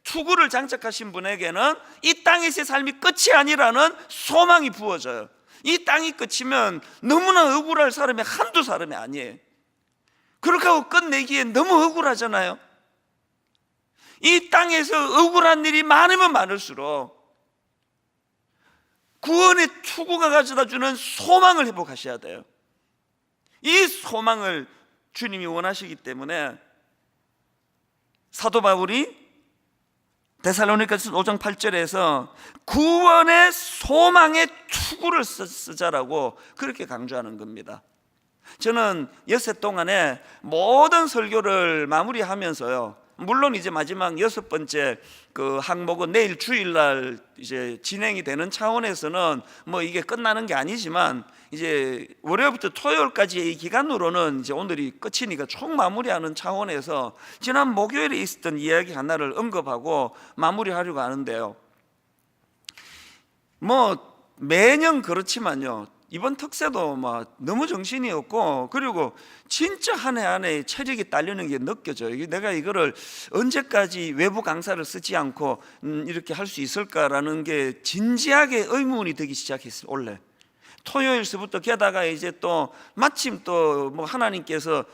투구를 장착하신 분에게는 이 땅에서의 삶이 끝이 아니라는 소망이 부어져요. 이 땅이 끝이면 너무나 억울할 사람이 한두 사람이 아니에요. 그렇게 하고 끝내기에 너무 억울하잖아요. 이 땅에서 억울한 일이 많으면 많을수록 구원의 투구가 가져다주는 소망을 회복하셔야 돼요. 이 소망을 주님이 원하시기 때문에 사도 바울이 데살로니가서 5장 8절에서 구원의 소망의 투구를 쓰자라고 그렇게 강조하는 겁니다. 저는 엿새 동안에 모든 설교를 마무리하면서요, 물론 이제 마지막 6번째 그 항목은 내일 주일날 이제 진행이 되는 차원에서는 뭐 이게 끝나는 게 아니지만, 이제 월요일부터 토요일까지의 이 기간으로는 이제 오늘이 끝이니까 총 마무리하는 차원에서 지난 목요일에 있었던 이야기 하나를 언급하고 마무리하려고 하는데요, 뭐 매년 그렇지만요, 이번 특세도 막 너무 정신이 없고, 그리고 진짜 한 해 한 해 체력이 딸리는 게 느껴져요. 내가 이거를 언제까지 외부 강사를 쓰지 않고 이렇게 할 수 있을까라는 게 진지하게 의문이 되기 시작했어요. 원래 토요일서부터, 게다가 이제 또 마침 또 뭐 하나님께서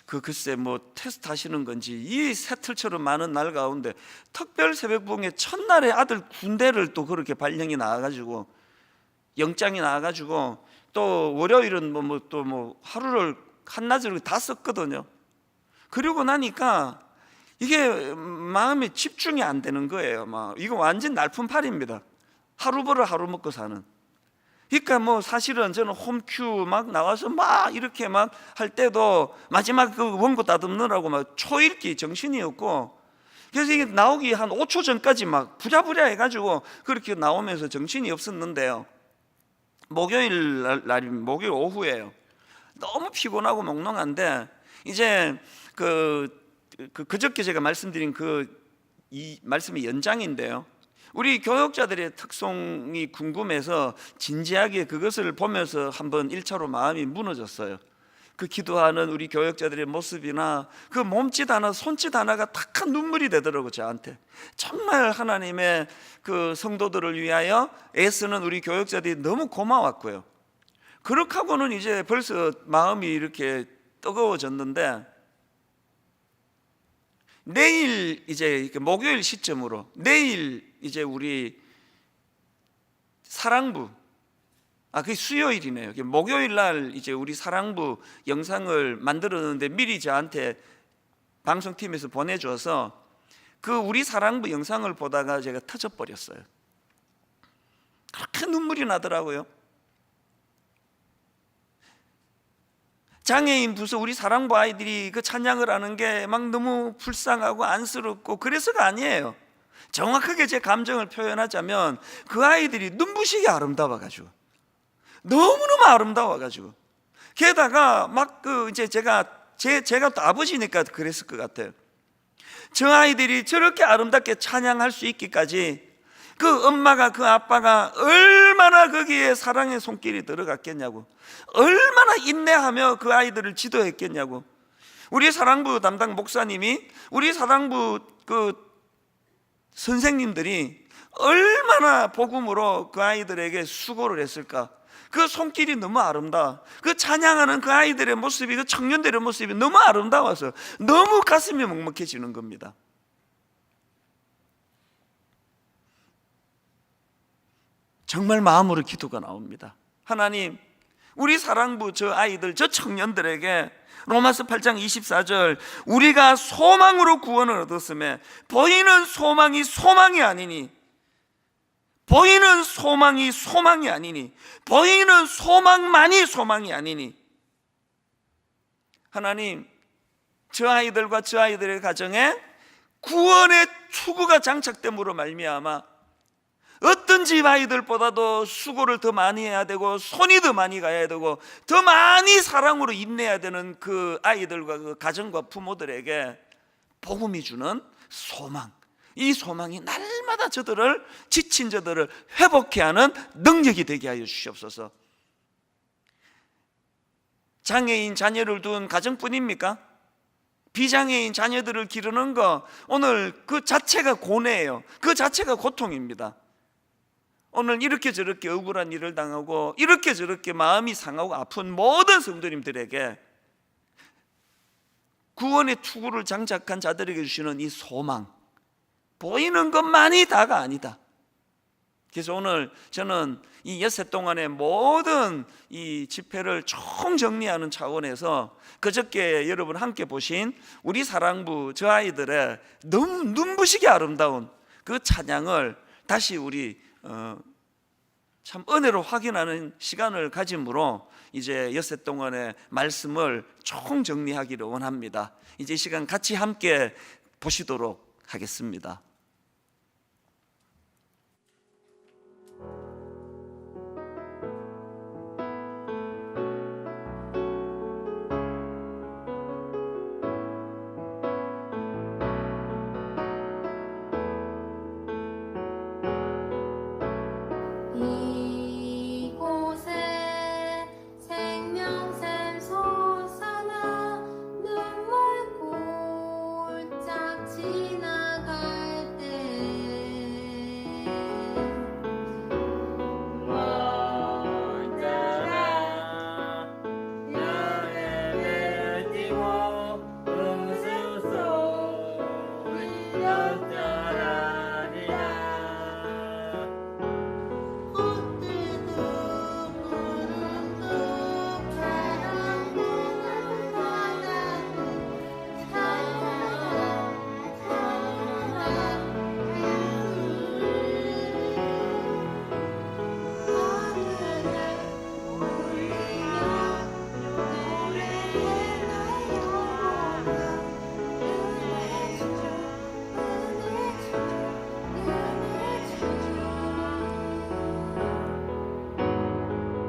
글쎄 뭐 테스트 하시는 건지 이 새틀처럼 많은 날 가운데 특별 새벽봉의 첫날에 아들 군대를 또 그렇게 발령이 나와가지고, 영장이 나와가지고, 또 월요일은 또 하루를 한낮으로 다 썼거든요. 그리고 나니까 이게 마음에 집중이 안 되는 거예요. 막 이거 완전 날품팔입니다. 하루 벌어 하루 먹고 사는. 그러니까 뭐 사실은 저는 홈큐 막 나와서 막 이렇게 막 할 때도 마지막 그 원고 다듬느라고 막 초읽기 정신이 없고, 그래서 이게 나오기 한 5초 전까지 막 부랴부랴 해가지고 그렇게 나오면서 정신이 없었는데요, 목요일 목요일 오후에요, 너무 피곤하고 몽롱한데, 이제 그저께 제가 말씀드린 이 말씀의 연장인데요, 우리 교역자들의 특성이 궁금해서 진지하게 그것을 보면서 한번 1차로 마음이 무너졌어요. 그 기도하는 우리 교역자들의 모습이나 그 몸짓 하나, 손짓 하나가 탁한 눈물이 되더라고요, 저한테. 정말 하나님의 그 성도들을 위하여 애쓰는 우리 교역자들이 너무 고마웠고요. 그렇게 하고는 이제 벌써 마음이 이렇게 뜨거워졌는데, 내일 이제 목요일 시점으로 내일 이제 우리 사랑부, 그게 수요일이네요. 목요일 날 이제 우리 사랑부 영상을 만들었는데 미리 저한테 방송팀에서 보내줘서 그 우리 사랑부 영상을 보다가 제가 터져버렸어요. 그렇게 눈물이 나더라고요. 장애인 부서 우리 사랑부 아이들이 그 찬양을 하는 게 막 너무 불쌍하고 안쓰럽고 그래서가 아니에요. 정확하게 제 감정을 표현하자면 그 아이들이 눈부시게 아름다워가지고, 너무너무 아름다워가지고, 게다가 막 이제 제가 또 아버지니까 그랬을 것 같아요. 저 아이들이 저렇게 아름답게 찬양할 수 있기까지 그 엄마가, 그 아빠가 얼마나 거기에 사랑의 손길이 들어갔겠냐고, 얼마나 인내하며 그 아이들을 지도했겠냐고. 우리 사랑부 담당 목사님이 우리 사랑부 선생님들이 얼마나 복음으로 그 아이들에게 수고를 했을까. 그 손길이 너무 아름다워. 그 찬양하는 그 아이들의 모습이, 그 청년들의 모습이 너무 아름다워서 너무 가슴이 먹먹해지는 겁니다. 정말 마음으로 기도가 나옵니다. 하나님, 우리 사랑부 저 아이들, 저 청년들에게 로마서 8장 24절 우리가 소망으로 구원을 얻었음에 보이는 소망이 소망이 아니니, 보이는 소망이 소망이 아니니, 보이는 소망만이 소망이 아니니. 하나님, 저 아이들과 저 아이들의 가정에 구원의 투구가 장착됨으로 말미암아 어떤 집 아이들보다도 수고를 더 많이 해야 되고 손이 더 많이 가야 되고 더 많이 사랑으로 인내해야 되는 그 아이들과 그 가정과 부모들에게 복음이 주는 소망, 이 소망이 날마다 저들을, 지친 저들을 회복해 하는 능력이 되게 하여 주시옵소서. 장애인 자녀를 둔 가정뿐입니까? 비장애인 자녀들을 기르는 거 오늘 그 자체가 고뇌예요. 그 자체가 고통입니다. 오늘 이렇게 저렇게 억울한 일을 당하고 이렇게 저렇게 마음이 상하고 아픈 모든 성도님들에게 구원의 투구를 장착한 자들에게 주시는 이 소망, 보이는 것만이 다가 아니다. 그래서 오늘 저는 이 엿새 동안의 모든 이 집회를 총정리하는 차원에서 그저께 여러분 함께 보신 우리 사랑부 저 아이들의 너무 눈부시게 아름다운 그 찬양을 다시 우리 참 은혜로 확인하는 시간을 가짐으로 이제 엿새 동안의 말씀을 총정리하기를 원합니다. 이제 이 시간 같이 함께 보시도록 하겠습니다.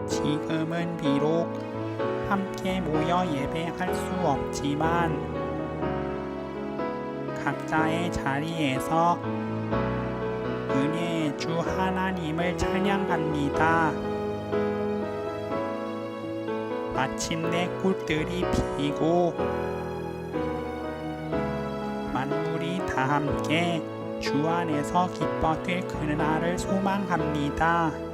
지금은 비록 함께 모여 예배할 수 없지만 각자의 자리에서 은혜의 주 하나님을 찬양합니다. 마침내 꽃들이 피고 만물이 다 함께 주 안에서 기뻐될 그날을 소망합니다.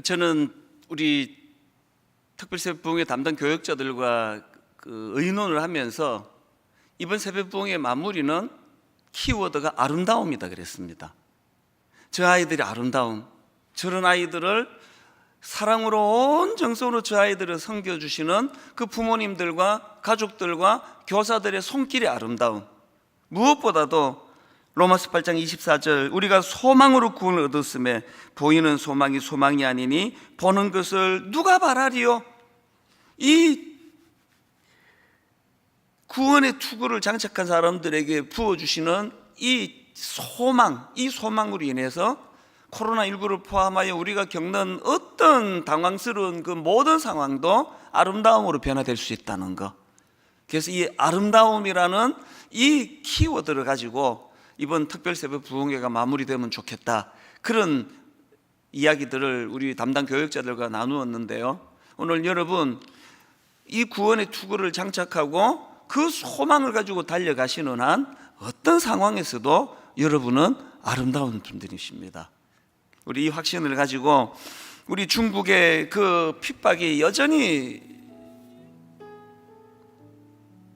저는 우리 특별새벽부흥회 담당 교역자들과 의논을 하면서 이번 새벽부흥회 마무리는 키워드가 아름다움이다 그랬습니다. 저 아이들이 아름다움, 저런 아이들을 사랑으로 온 정성으로 저 아이들을 섬겨주시는 그 부모님들과 가족들과 교사들의 손길이 아름다움, 무엇보다도 로마서 8장 24절 우리가 소망으로 구원을 얻었음에 보이는 소망이 소망이 아니니 보는 것을 누가 바라리요? 이 구원의 투구를 장착한 사람들에게 부어주시는 이 소망, 이 소망으로 인해서 코로나19를 포함하여 우리가 겪는 어떤 당황스러운 그 모든 상황도 아름다움으로 변화될 수 있다는 것. 그래서 이 아름다움이라는 이 키워드를 가지고 이번 특별새벽 부흥회가 마무리되면 좋겠다, 그런 이야기들을 우리 담당 교역자들과 나누었는데요, 오늘 여러분 이 구원의 투구를 장착하고 그 소망을 가지고 달려가시는 한 어떤 상황에서도 여러분은 아름다운 분들이십니다. 우리 이 확신을 가지고 우리 중국의 그 핍박이 여전히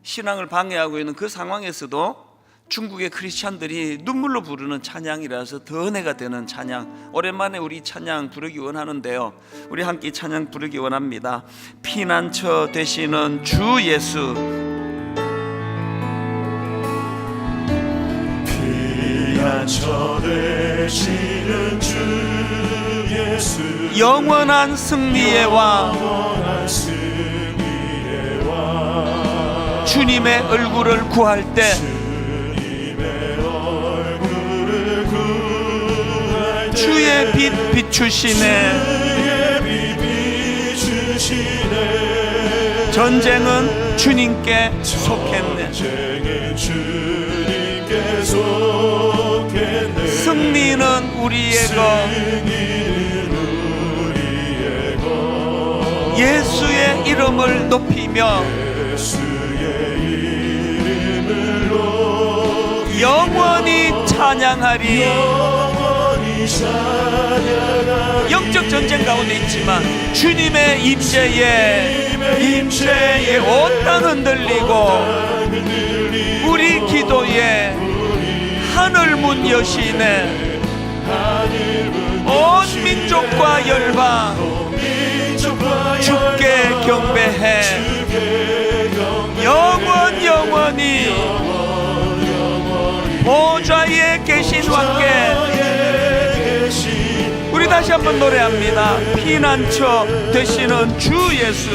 신앙을 방해하고 있는 그 상황에서도 중국의 크리스찬들이 눈물로 부르는 찬양이라서 더 은혜가 되는 찬양, 오랜만에 우리 찬양 부르기 원하는데요, 우리 함께 찬양 부르기 원합니다. 피난처 되시는 주 예수, 피난처 되시는 주 예수, 영원한 승리의 왕, 영원한 승리의 왕, 주님의 얼굴을 구할 때 주님의 얼굴을 구할 때 주의 빛 비추시네. 주의 빛 비추시네. 전쟁은 주님께 속했네. 전쟁은 주님께 속했네. 승리는 우리의 것, 승리는 우리의 것. 예수의 이름을 높이며 예수의 이름을 높이며 영원히 찬양하리. 영원히 찬양하리. 영적 전쟁 가운데 있지만 주님의 임재에 온 땅 흔들리고 우리 기도에 하늘 문 여시네. 온 민족과 열방 주께 경배해. 영원히 보좌에 계신 왕께. 우리 다시 한번 노래합니다. 피난처 되시는 주 예수,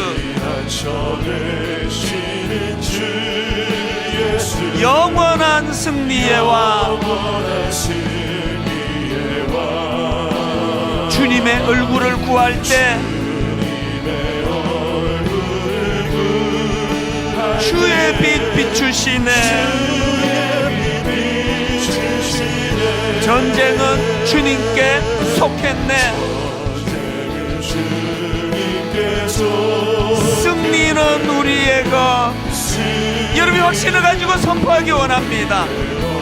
영원한 승리의 왕, 주님의 얼굴을 구할 때 주의 빛 비추시네. 전쟁은 주님께 속했네. 승리는 우리의 것. 여러분이 확신을 가지고 선포하기 원합니다.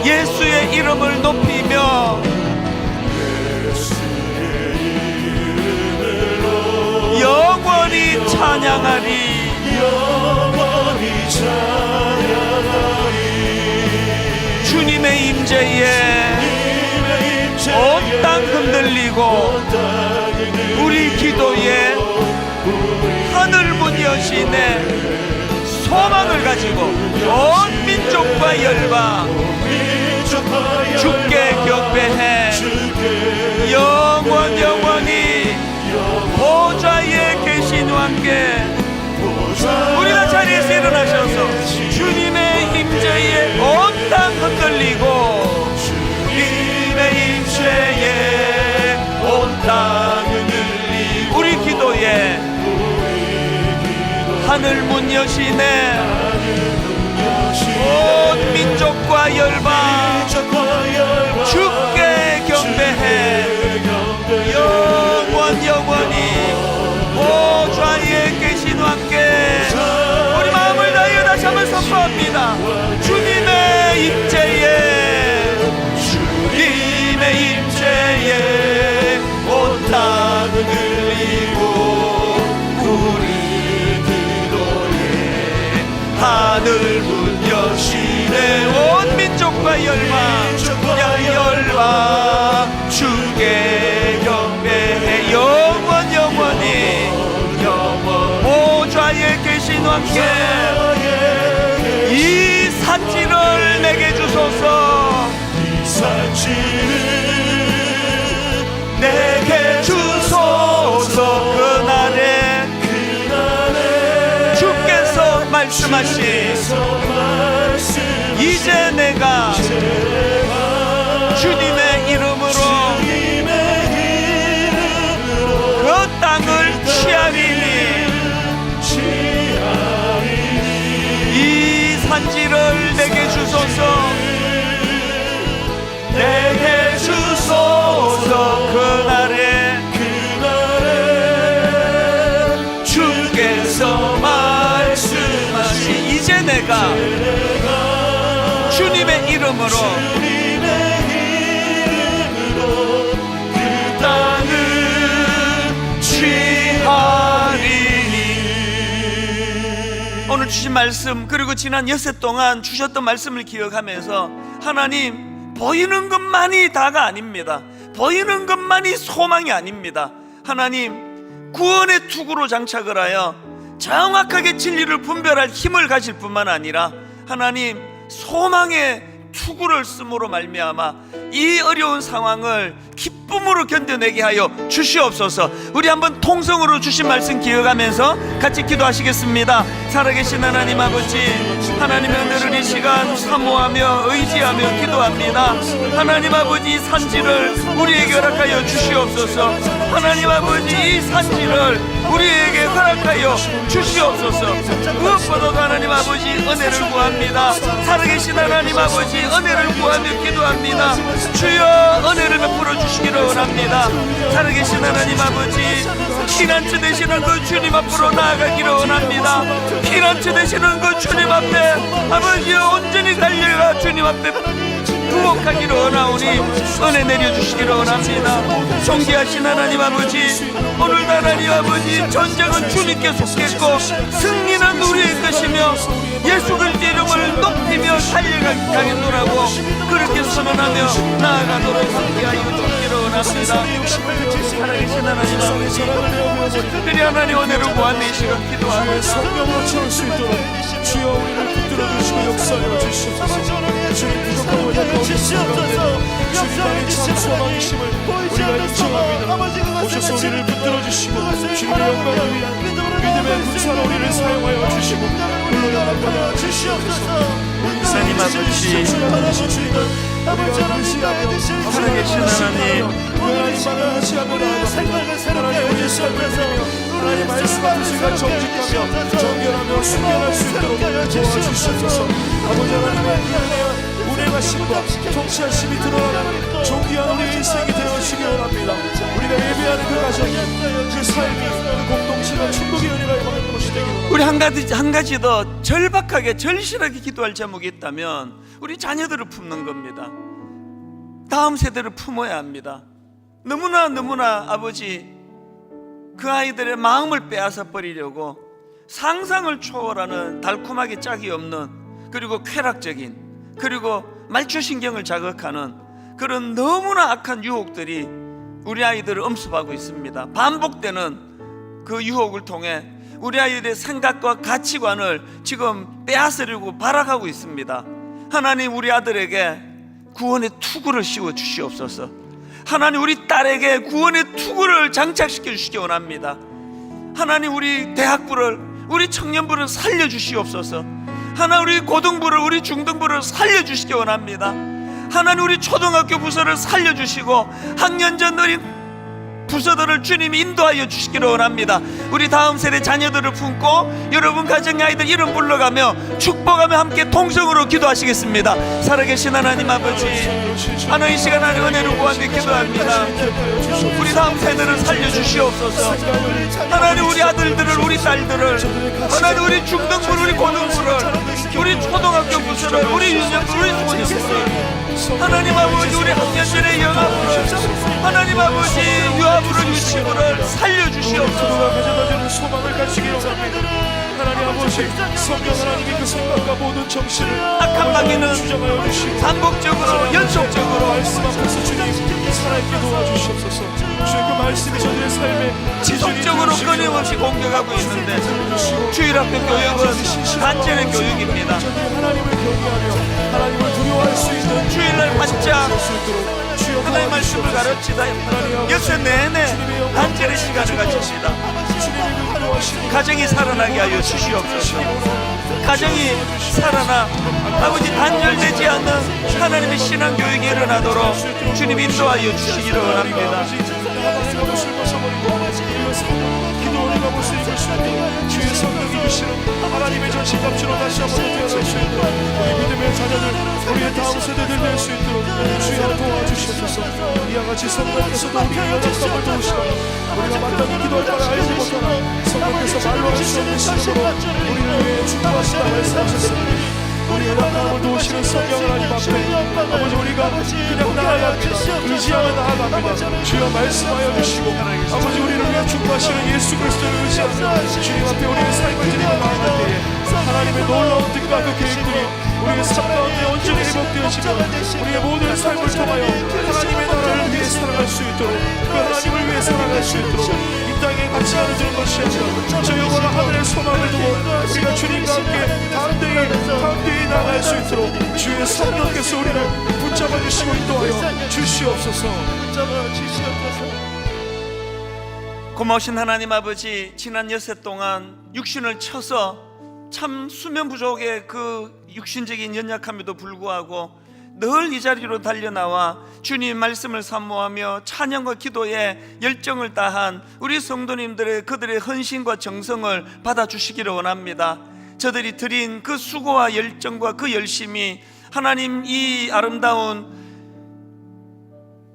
예수의 이름을 높이며 영원히 찬양하리. 주님의 임재에 온 땅 흔들리고 우리 기도에 하늘 문 여시네. 소망을 가지고 온 민족과 열방 주께 경배해. 영원히 보좌에 계신 왕께. 우리 다 자리에서 일어나셔서 주님의 임재에 온 땅 흔들리고 주님의 임재에 온 땅 흔들리고 우리 기도에 하늘 문 여시네. 온 민족과 열방 주께 경배해. 영원히 보좌에 계신 왕께. 우리 마음을 다하여 다시 한번 선포합니다. 주님의 임재에 온 땅 흔들리 하늘 문 여시네 온 민족과 열방 주께 경배해 영원히 보좌에 계신 왕께 이 산지를 내게 주소서 내게 주소서 그날에 주께서 말씀하신 이제 내가 주님의 이름으로 그 땅을 취하리니 이 산지를 내게 주소서 내게 주소서 그날에 주께서 말씀하신 이제 내가 주님의 이름으로 그 땅을 취하리니 오늘 주신 말씀 그리고 지난 엿새 동안 주셨던 말씀을 기억하면서 하나님 보이는 것만이 다가 아닙니다. 보이는 것만이 소망이 아닙니다. 하나님 구원의 투구로 장착을 하여 정확하게 진리를 분별할 힘을 가질 뿐만 아니라 하나님 소망의 투구를 씀으로 말미암아 이 어려운 상황을 기쁨으로 견뎌내게 하여 주시옵소서. 우리 한번 통성으로 주신 말씀 기억하면서 같이 기도하시겠습니다. 살아계신 하나님 아버지 하나님의 은혜를 이 시간 사모하며 의지하며 기도합니다. 하나님 아버지 이 산지를 우리에게 허락하여 주시옵소서. 하나님 아버지 이 산지를 우리에게 허락하여 주시옵소서. 무엇보다도 하나님 아버지 은혜를 구합니다. 살아계신 하나님 아버지 은혜를 구하며 기도합니다. 주여 은혜를 베풀어 주시기를 원합니다. 살아계신 하나님 아버지 피난처 되시는 그 주님 앞으로 나아가기를 원합니다. 피난처 되시는 그 주님 앞에 아버지 온전히 달려가 주님 앞에 부복하기를 원하오니 은혜 내려주시기를 원합니다. 존귀하신 하나님 아버지 오늘도 하나님 아버지 전쟁은 주님께 속했고 승리는 우리의 것이며 예수 그리스도의 이름을 높이며 달려가겠노라고 그렇게 선언하며 나아가도록 함께하여 주시기를 원합니다. 살아계신 하나님 아버지 특별히 하나님 은혜를 구하며 이 시간 기도하며 성령으로 채울 수 있도록 주여 우리를 붙들어 주시고 역사하여 주시옵소서. 주님 부족하고 약한 주님만의 참 소망이심을 우리가 인정합니다. 오셔서 우리를 붙들어 주시고 주님의 영광을 위한 믿음의 군사로 우리를 사용하여 주시고 물러야 하여 주시옵소서. 하나님 아버지 살아계신 하나님 우리의 생각을 새롭게 해주시옵소서. 하나님 말씀하신 순간 정직하며 정결하며 순결할 수 있도록 도와주시옵소서. 아버지 하나님의 운행하심과 통치하심이 드러나는 존귀한 우리의 인생이 되어주시기 원합니다. 우리가 예배하는 그 가정이 그 삶이 그 공동체가 충복의 은혜가 임하는 것이 되기를 원합니다. 우리 한 가지 더 절박하게 절실하게 기도할 제목이 있다면 우리 자녀들을 품는 겁니다. 다음 세대를 품어야 합니다. 너무나 아버지 그 아이들의 마음을 빼앗아 버리려고 상상을 초월하는 달콤하게 짝이 없는 그리고 쾌락적인 그리고 말초신경을 자극하는 그런 너무나 악한 유혹들이 우리 아이들을 엄습하고 있습니다. 반복되는 그 유혹을 통해 우리 아이들의 생각과 가치관을 지금 빼앗으려고 발악하고 있습니다. 하나님 우리 아들에게 구원의 투구를 씌워 주시옵소서. 하나님 우리 딸에게 구원의 투구를 장착시켜 주시기 원합니다. 하나님 우리 대학부를 우리 청년부를 살려주시옵소서. 하나님 우리 고등부를 우리 중등부를 살려주시기 원합니다. 하나님 우리 초등학교 부서를 살려주시고 학년 전 어린 부서들을 주님이 인도하여 주시기를 원합니다. 우리 다음 세대 자녀들을 품고 여러분 가정의 아이들 이름 불러가며 축복하며 함께 통성으로 기도하시겠습니다. 살아계신 하나님 아버지 하나님 이 시간 하나님 은혜를 구하며 기도합니다. 우리 다음 세대를 살려주시옵소서. 하나님 우리 아들들을 우리 딸들을 하나님 우리 중등부를 우리 고등부를 우리 초등학교 부서를 우리 유년부를 우리 소년부를 하나님 아버지 우리 학년들의 영아부를 하나님 아버지 유아부를 유치부를 살려주시옵소서. 가져다주는 소망을 가지기를 원합니다. 하나님 아버지 성령 하나님의 그 생각과 모든 정신을 악한 마귀는 주장하여 주시고 반복적으로 연속적으로 말씀 앞에서 주님 살아있게 도와주시옵소서. 주의 그 말씀이 저들의 삶에 지속적으로 끊임없이 공격하고 있는데 주일학교 교육은 단체는 교육입니다. 하나님을 경외하며 하나님을 두려워할 수 있는 주일날 반짝 수 있도록 주여 하나님의 말씀을 가르치다 여태 내내 단체의 시간을 가집니다. 주님을 두려워하시고 가정이 살아나게 하여 주시옵소서. 가정이 살아나 아버지 단절되지 않는 하나님의 신앙 교육이 일어나도록 주님 인도하여 주시기를 원합니다. 기도원이가 볼수 있을 수 있도록 주의 성령이 주시는 하나님의 전신갑주로 다시 한번 태어날 수 있도록 우리 믿음의 자녀들 우리의 다음 세대들 될 수 있도록 주여 도와주시옵소서. 이와 같이 성령께서도 우리의 연약함을 도우시고 우리가 마땅히 기도할 바를 알지 못하나 성령께서 말로 할 수 없는 신으로 우리를 위해 축복하시다 말씀하셨습니다. 우리의 연약함을 도우시는 성령 하나님 앞에 아버지 우리가 그냥 나아야 합니다. 의지하며 나아갑니다. 주여 말씀하여 주시고 아버지 우리를 위해 축복하시는 예수 그리스도를 의지하며 주님 앞에 우리의 삶을 드리며 나아갈 때에 하나님의 놀라운 뜻과 그 계획들이 우리의 삶 가운데 온전히 회복되어지며 우리의 모든 삶을 통하여 하나님의 나라를 위해 살아갈 수 있도록 그 하나님을 위해 살아갈 수 있도록 이 땅에 같이 하는 것이 아니라 저 영원한 하늘의 소망을 두고 우리가 주님과 함께 담대히 나아갈 수 있도록 주의 성령께서 우리를 붙잡아 주시고 인도하여 주시옵소서. 고마우신 하나님 아버지, 지난 여세 동안 육신을 쳐서 참 수면 부족의 그 육신적인 연약함에도 불구하고 늘 이 자리로 달려나와 주님 말씀을 사모하며 찬양과 기도에 열정을 다한 우리 성도님들의 그들의 헌신과 정성을 받아주시기를 원합니다. 저들이 드린 그 수고와 열정과 그 열심이 하나님 이 아름다운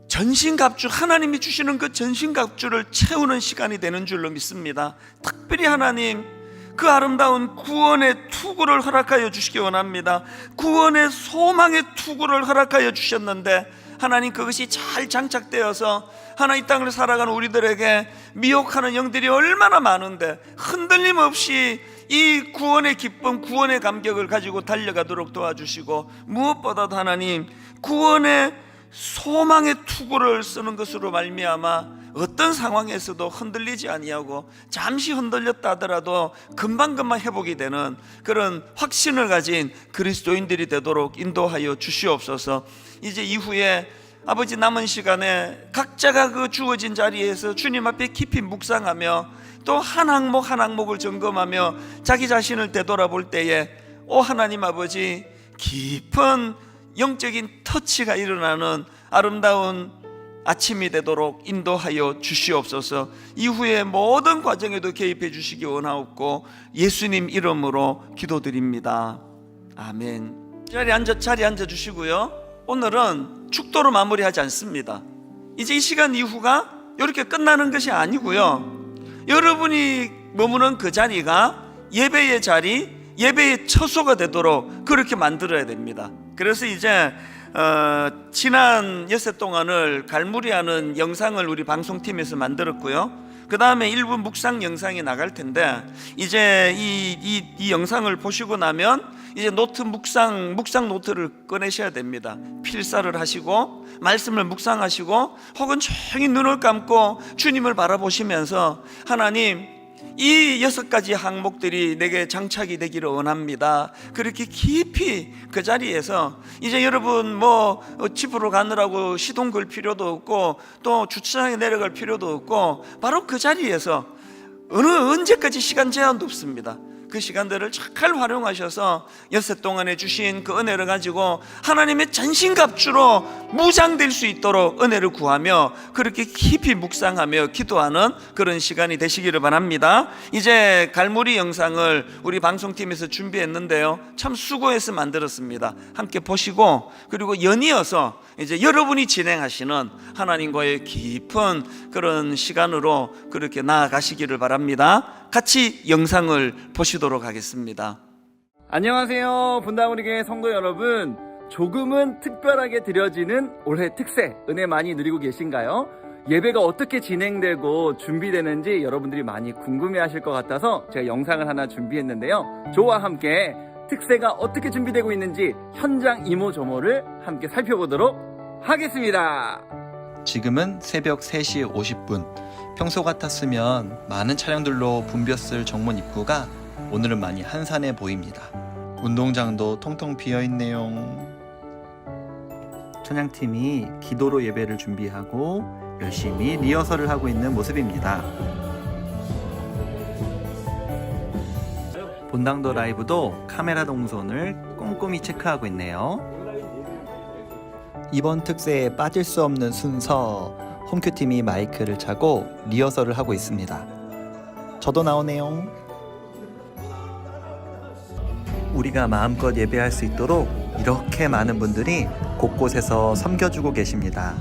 전신갑주, 하나님이 주시는 그 전신갑주를 채우는 시간이 되는 줄로 믿습니다. 특별히 하나님 그 아름다운 구원의 투구를 허락하여 주시기 원합니다. 구원의 소망의 투구를 허락하여 주셨는데 하나님 그것이 잘 장착되어서 하나님 이 땅을 살아가는 우리들에게 미혹하는 영들이 얼마나 많은데 흔들림 없이 이 구원의 기쁨, 구원의 감격을 가지고 달려가도록 도와주시고 무엇보다도 하나님 구원의 소망의 투구를 쓰는 것으로 말미암아 어떤 상황에서도 흔들리지 아니하고 잠시 흔들렸다 하더라도 금방금방 회복이 되는 그런 확신을 가진 그리스도인들이 되도록 인도하여 주시옵소서. 이제 이후에 아버지 남은 시간에 각자가 그 주어진 자리에서 주님 앞에 깊이 묵상하며 또 한 항목 한 항목을 점검하며 자기 자신을 되돌아볼 때에 오 하나님 아버지 깊은 영적인 터치가 일어나는 아름다운 아침이 되도록 인도하여 주시옵소서. 이후에 모든 과정에도 개입해 주시기 원하옵고 예수님 이름으로 기도드립니다. 아멘. 자리에 앉아 주시고요. 오늘은 축도로 마무리하지 않습니다. 이제 이 시간 이후가 이렇게 끝나는 것이 아니고요. 여러분이 머무는 그 자리가 예배의 자리, 예배의 처소가 되도록 그렇게 만들어야 됩니다. 그래서 이제 지난 엿새 동안을 갈무리하는 영상을 우리 방송팀에서 만들었고요. 그 다음에 일부 묵상 영상이 나갈 텐데 이제 이 영상을 보시고 나면 이제 묵상 노트를 꺼내셔야 됩니다. 필사를 하시고 말씀을 묵상하시고 혹은 조용히 눈을 감고 주님을 바라보시면서 하나님 이 6가지 항목들이 내게 장착이 되기를 원합니다. 그렇게 깊이 그 자리에서 이제 여러분 뭐 집으로 가느라고 시동 걸 필요도 없고 또 주차장에 내려갈 필요도 없고 바로 그 자리에서 언제까지 시간 제한도 없습니다. 그 시간들을 잘 활용하셔서 엿새 동안에 주신 그 은혜를 가지고 하나님의 전신갑주로 무장될 수 있도록 은혜를 구하며 그렇게 깊이 묵상하며 기도하는 그런 시간이 되시기를 바랍니다. 이제 갈무리 영상을 우리 방송팀에서 준비했는데요, 참 수고해서 만들었습니다. 함께 보시고 그리고 연이어서 이제 여러분이 진행하시는 하나님과의 깊은 그런 시간으로 그렇게 나아가시기를 바랍니다. 같이 영상을 보시도록 하겠습니다. 안녕하세요. 분당우리교회 성도 여러분, 조금은 특별하게 드려지는 올해 특세 은혜 많이 누리고 계신가요? 예배가 어떻게 진행되고 준비되는지 여러분들이 많이 궁금해하실 것 같아서 제가 영상을 하나 준비했는데요. 저와 함께 특세가 어떻게 준비되고 있는지 현장 이모저모를 함께 살펴보도록 하겠습니다. 지금은 새벽 3시 50분. 평소 같았으면 많은 차량들로 붐볐을 정문 입구가 오늘은 많이 한산해 보입니다. 운동장도 통통 비어있네요. 찬양팀이 기도로 예배를 준비하고 열심히 리허설을 하고 있는 모습입니다. 본당도 라이브도 카메라 동선을 꼼꼼히 체크하고 있네요. 이번 특세에 빠질 수 없는 순서, 홈큐팀이 마이크를 차고 리허설을 하고 있습니다. 저도 나오네요. 우리가 마음껏 예배할 수 있도록 이렇게 많은 분들이 곳곳에서 섬겨주고 계십니다.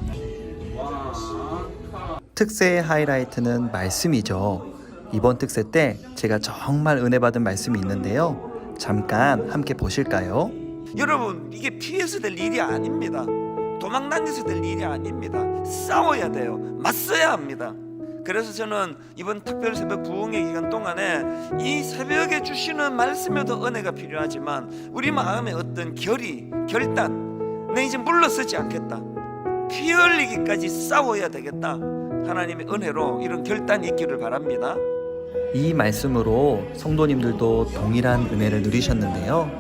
특세의 하이라이트는 말씀이죠. 이번 특세 때 제가 정말 은혜 받은 말씀이 있는데요. 잠깐 함께 보실까요? 여러분, 이게 피해서 될 일이 아닙니다. 도망 다녀서 될 일이 아닙니다. 싸워야 돼요. 맞서야 합니다. 그래서 저는 이번 특별 새벽 부흥의 기간 동안에 이 새벽에 주시는 말씀에도 은혜가 필요하지만 우리 마음의 어떤 결단, 내 이제 물러서지 않겠다, 피 흘리기까지 싸워야 되겠다, 하나님의 은혜로 이런 결단이 있기를 바랍니다. 이 말씀으로 성도님들도 동일한 은혜를 누리셨는데요.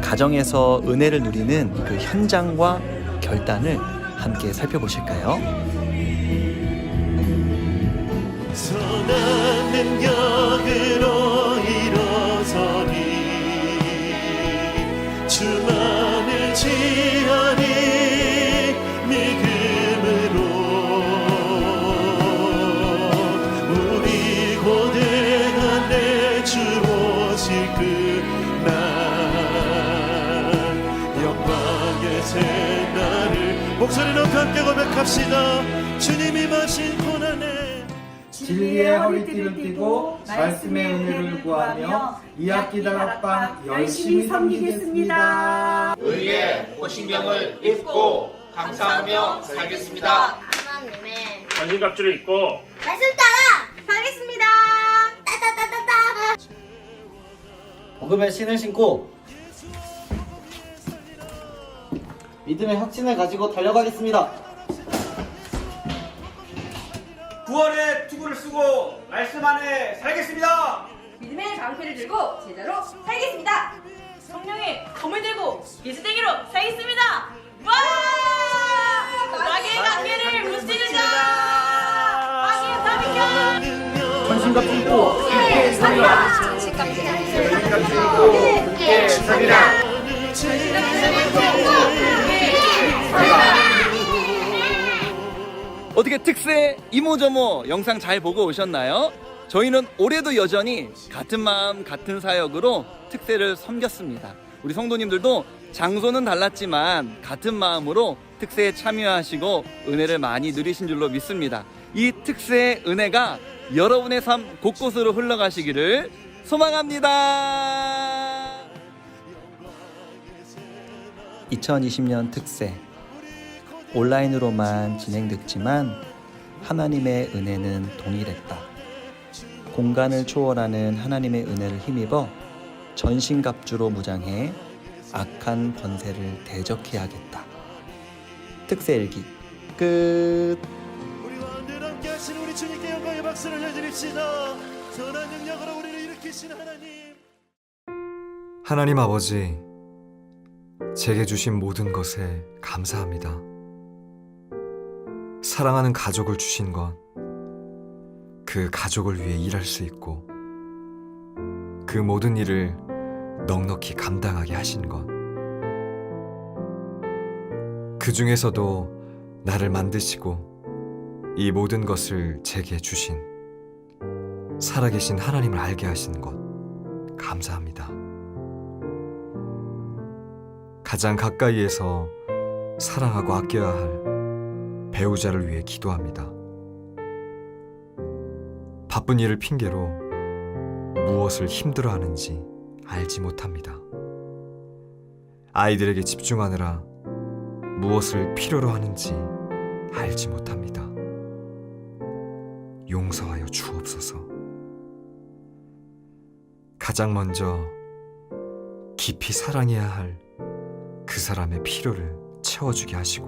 가정에서 은혜를 누리는 그 현장과 결단을 함께 살펴보실까요? 선한 능력으로 일어서니 주만을 지하니 믿음으로 우리 고대한 내 주 오실 그날 영광의 새날을 목소리 높여 함께 고백합시다. 주님이 마신 고난에 진리의 허리띠를 띠고 말씀의 은혜를 구하며 이 학기 다락방 열심히 섬기겠습니다. 의의 호신경을 입고 감사하며 살겠습니다. 하나님의 전신갑주를 입고 말씀 따라 살겠습니다. 따따따따따. 복음의 신을 신고 믿음의 확신을 가지고 달려가겠습니다. 구원의 투구를 쓰고 말씀 안에 살겠습니다. 믿음의 방패를 들고 제자로 살겠습니다. 성령의 검을 들고 예수쟁이로 살겠습니다. 와! 마귀의 관계를 무찌르자. 마귀의 바비큐. 전신갑주 입고 함께 서리라. 전신갑주 함께 서리라. 어떻게 특세 이모저모 영상 잘 보고 오셨나요? 저희는 올해도 여전히 같은 마음 같은 사역으로 특세를 섬겼습니다. 우리 성도님들도 장소는 달랐지만 같은 마음으로 특세에 참여하시고 은혜를 많이 누리신 줄로 믿습니다. 이 특세의 은혜가 여러분의 삶 곳곳으로 흘러가시기를 소망합니다. 2020년 특세 온라인으로만 진행됐지만 하나님의 은혜는 동일했다. 공간을 초월하는 하나님의 은혜를 힘입어 전신갑주로 무장해 악한 권세를 대적해야겠다. 특세 일기 끝. 우리와 늘 함께 하신 우리 주님께 영광의 박수를 해드립시다. 선한 능력으로 우리를 일으키신 하나님. 하나님 아버지, 제게 주신 모든 것에 감사합니다. 사랑하는 가족을 주신 것, 그 가족을 위해 일할 수 있고 그 모든 일을 넉넉히 감당하게 하신 것, 그 중에서도 나를 만드시고 이 모든 것을 제게 주신 살아계신 하나님을 알게 하신 것 감사합니다. 가장 가까이에서 사랑하고 아껴야 할 배우자를 위해 기도합니다. 바쁜 일을 핑계로 무엇을 힘들어하는지 알지 못합니다. 아이들에게 집중하느라 무엇을 필요로 하는지 알지 못합니다. 용서하여 주옵소서. 가장 먼저 깊이 사랑해야 할 그 사람의 필요를 채워주게 하시고,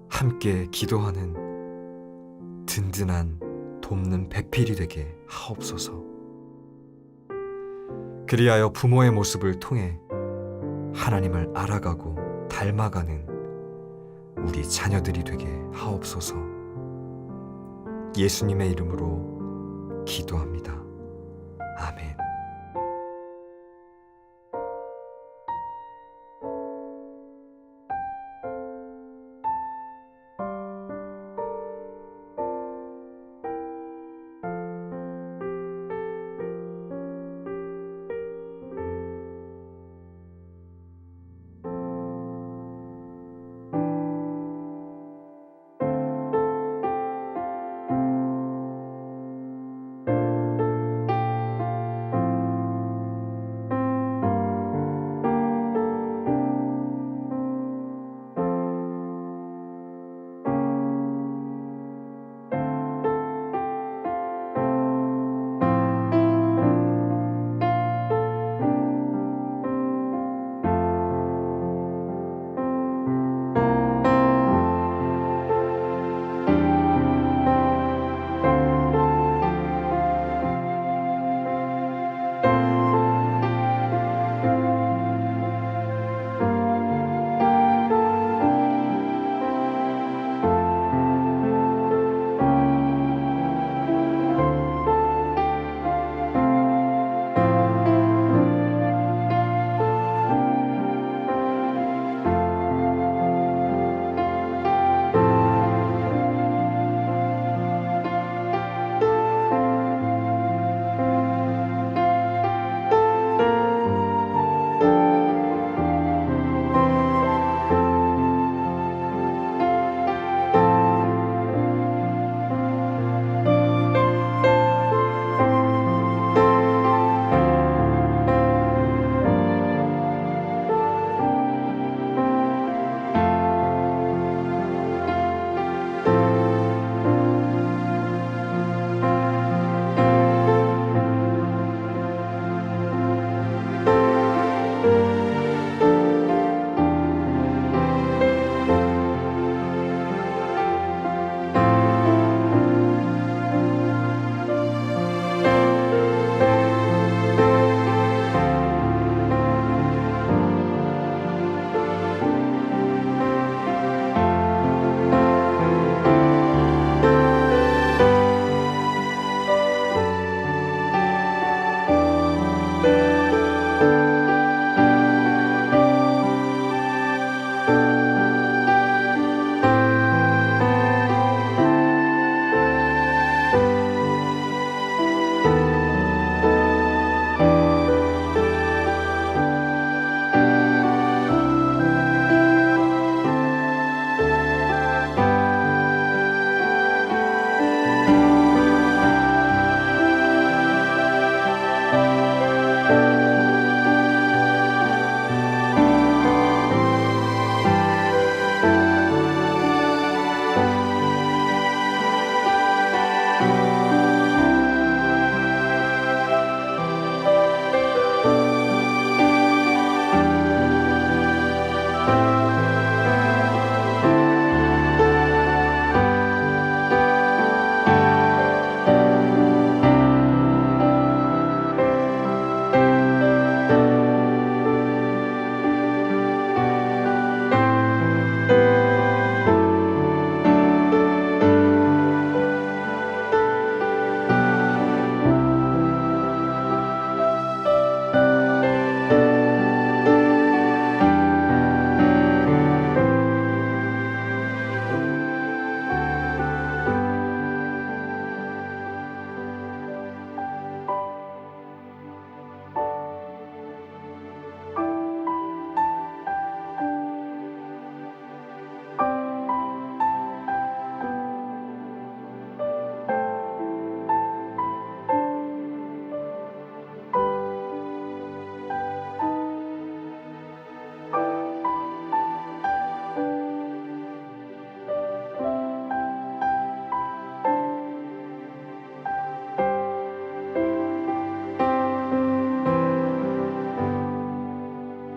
함께 기도하는 든든한 돕는 배필이 되게 하옵소서. 그리하여 부모의 모습을 통해 하나님을 알아가고 닮아가는 우리 자녀들이 되게 하옵소서. 예수님의 이름으로 기도합니다. 아멘.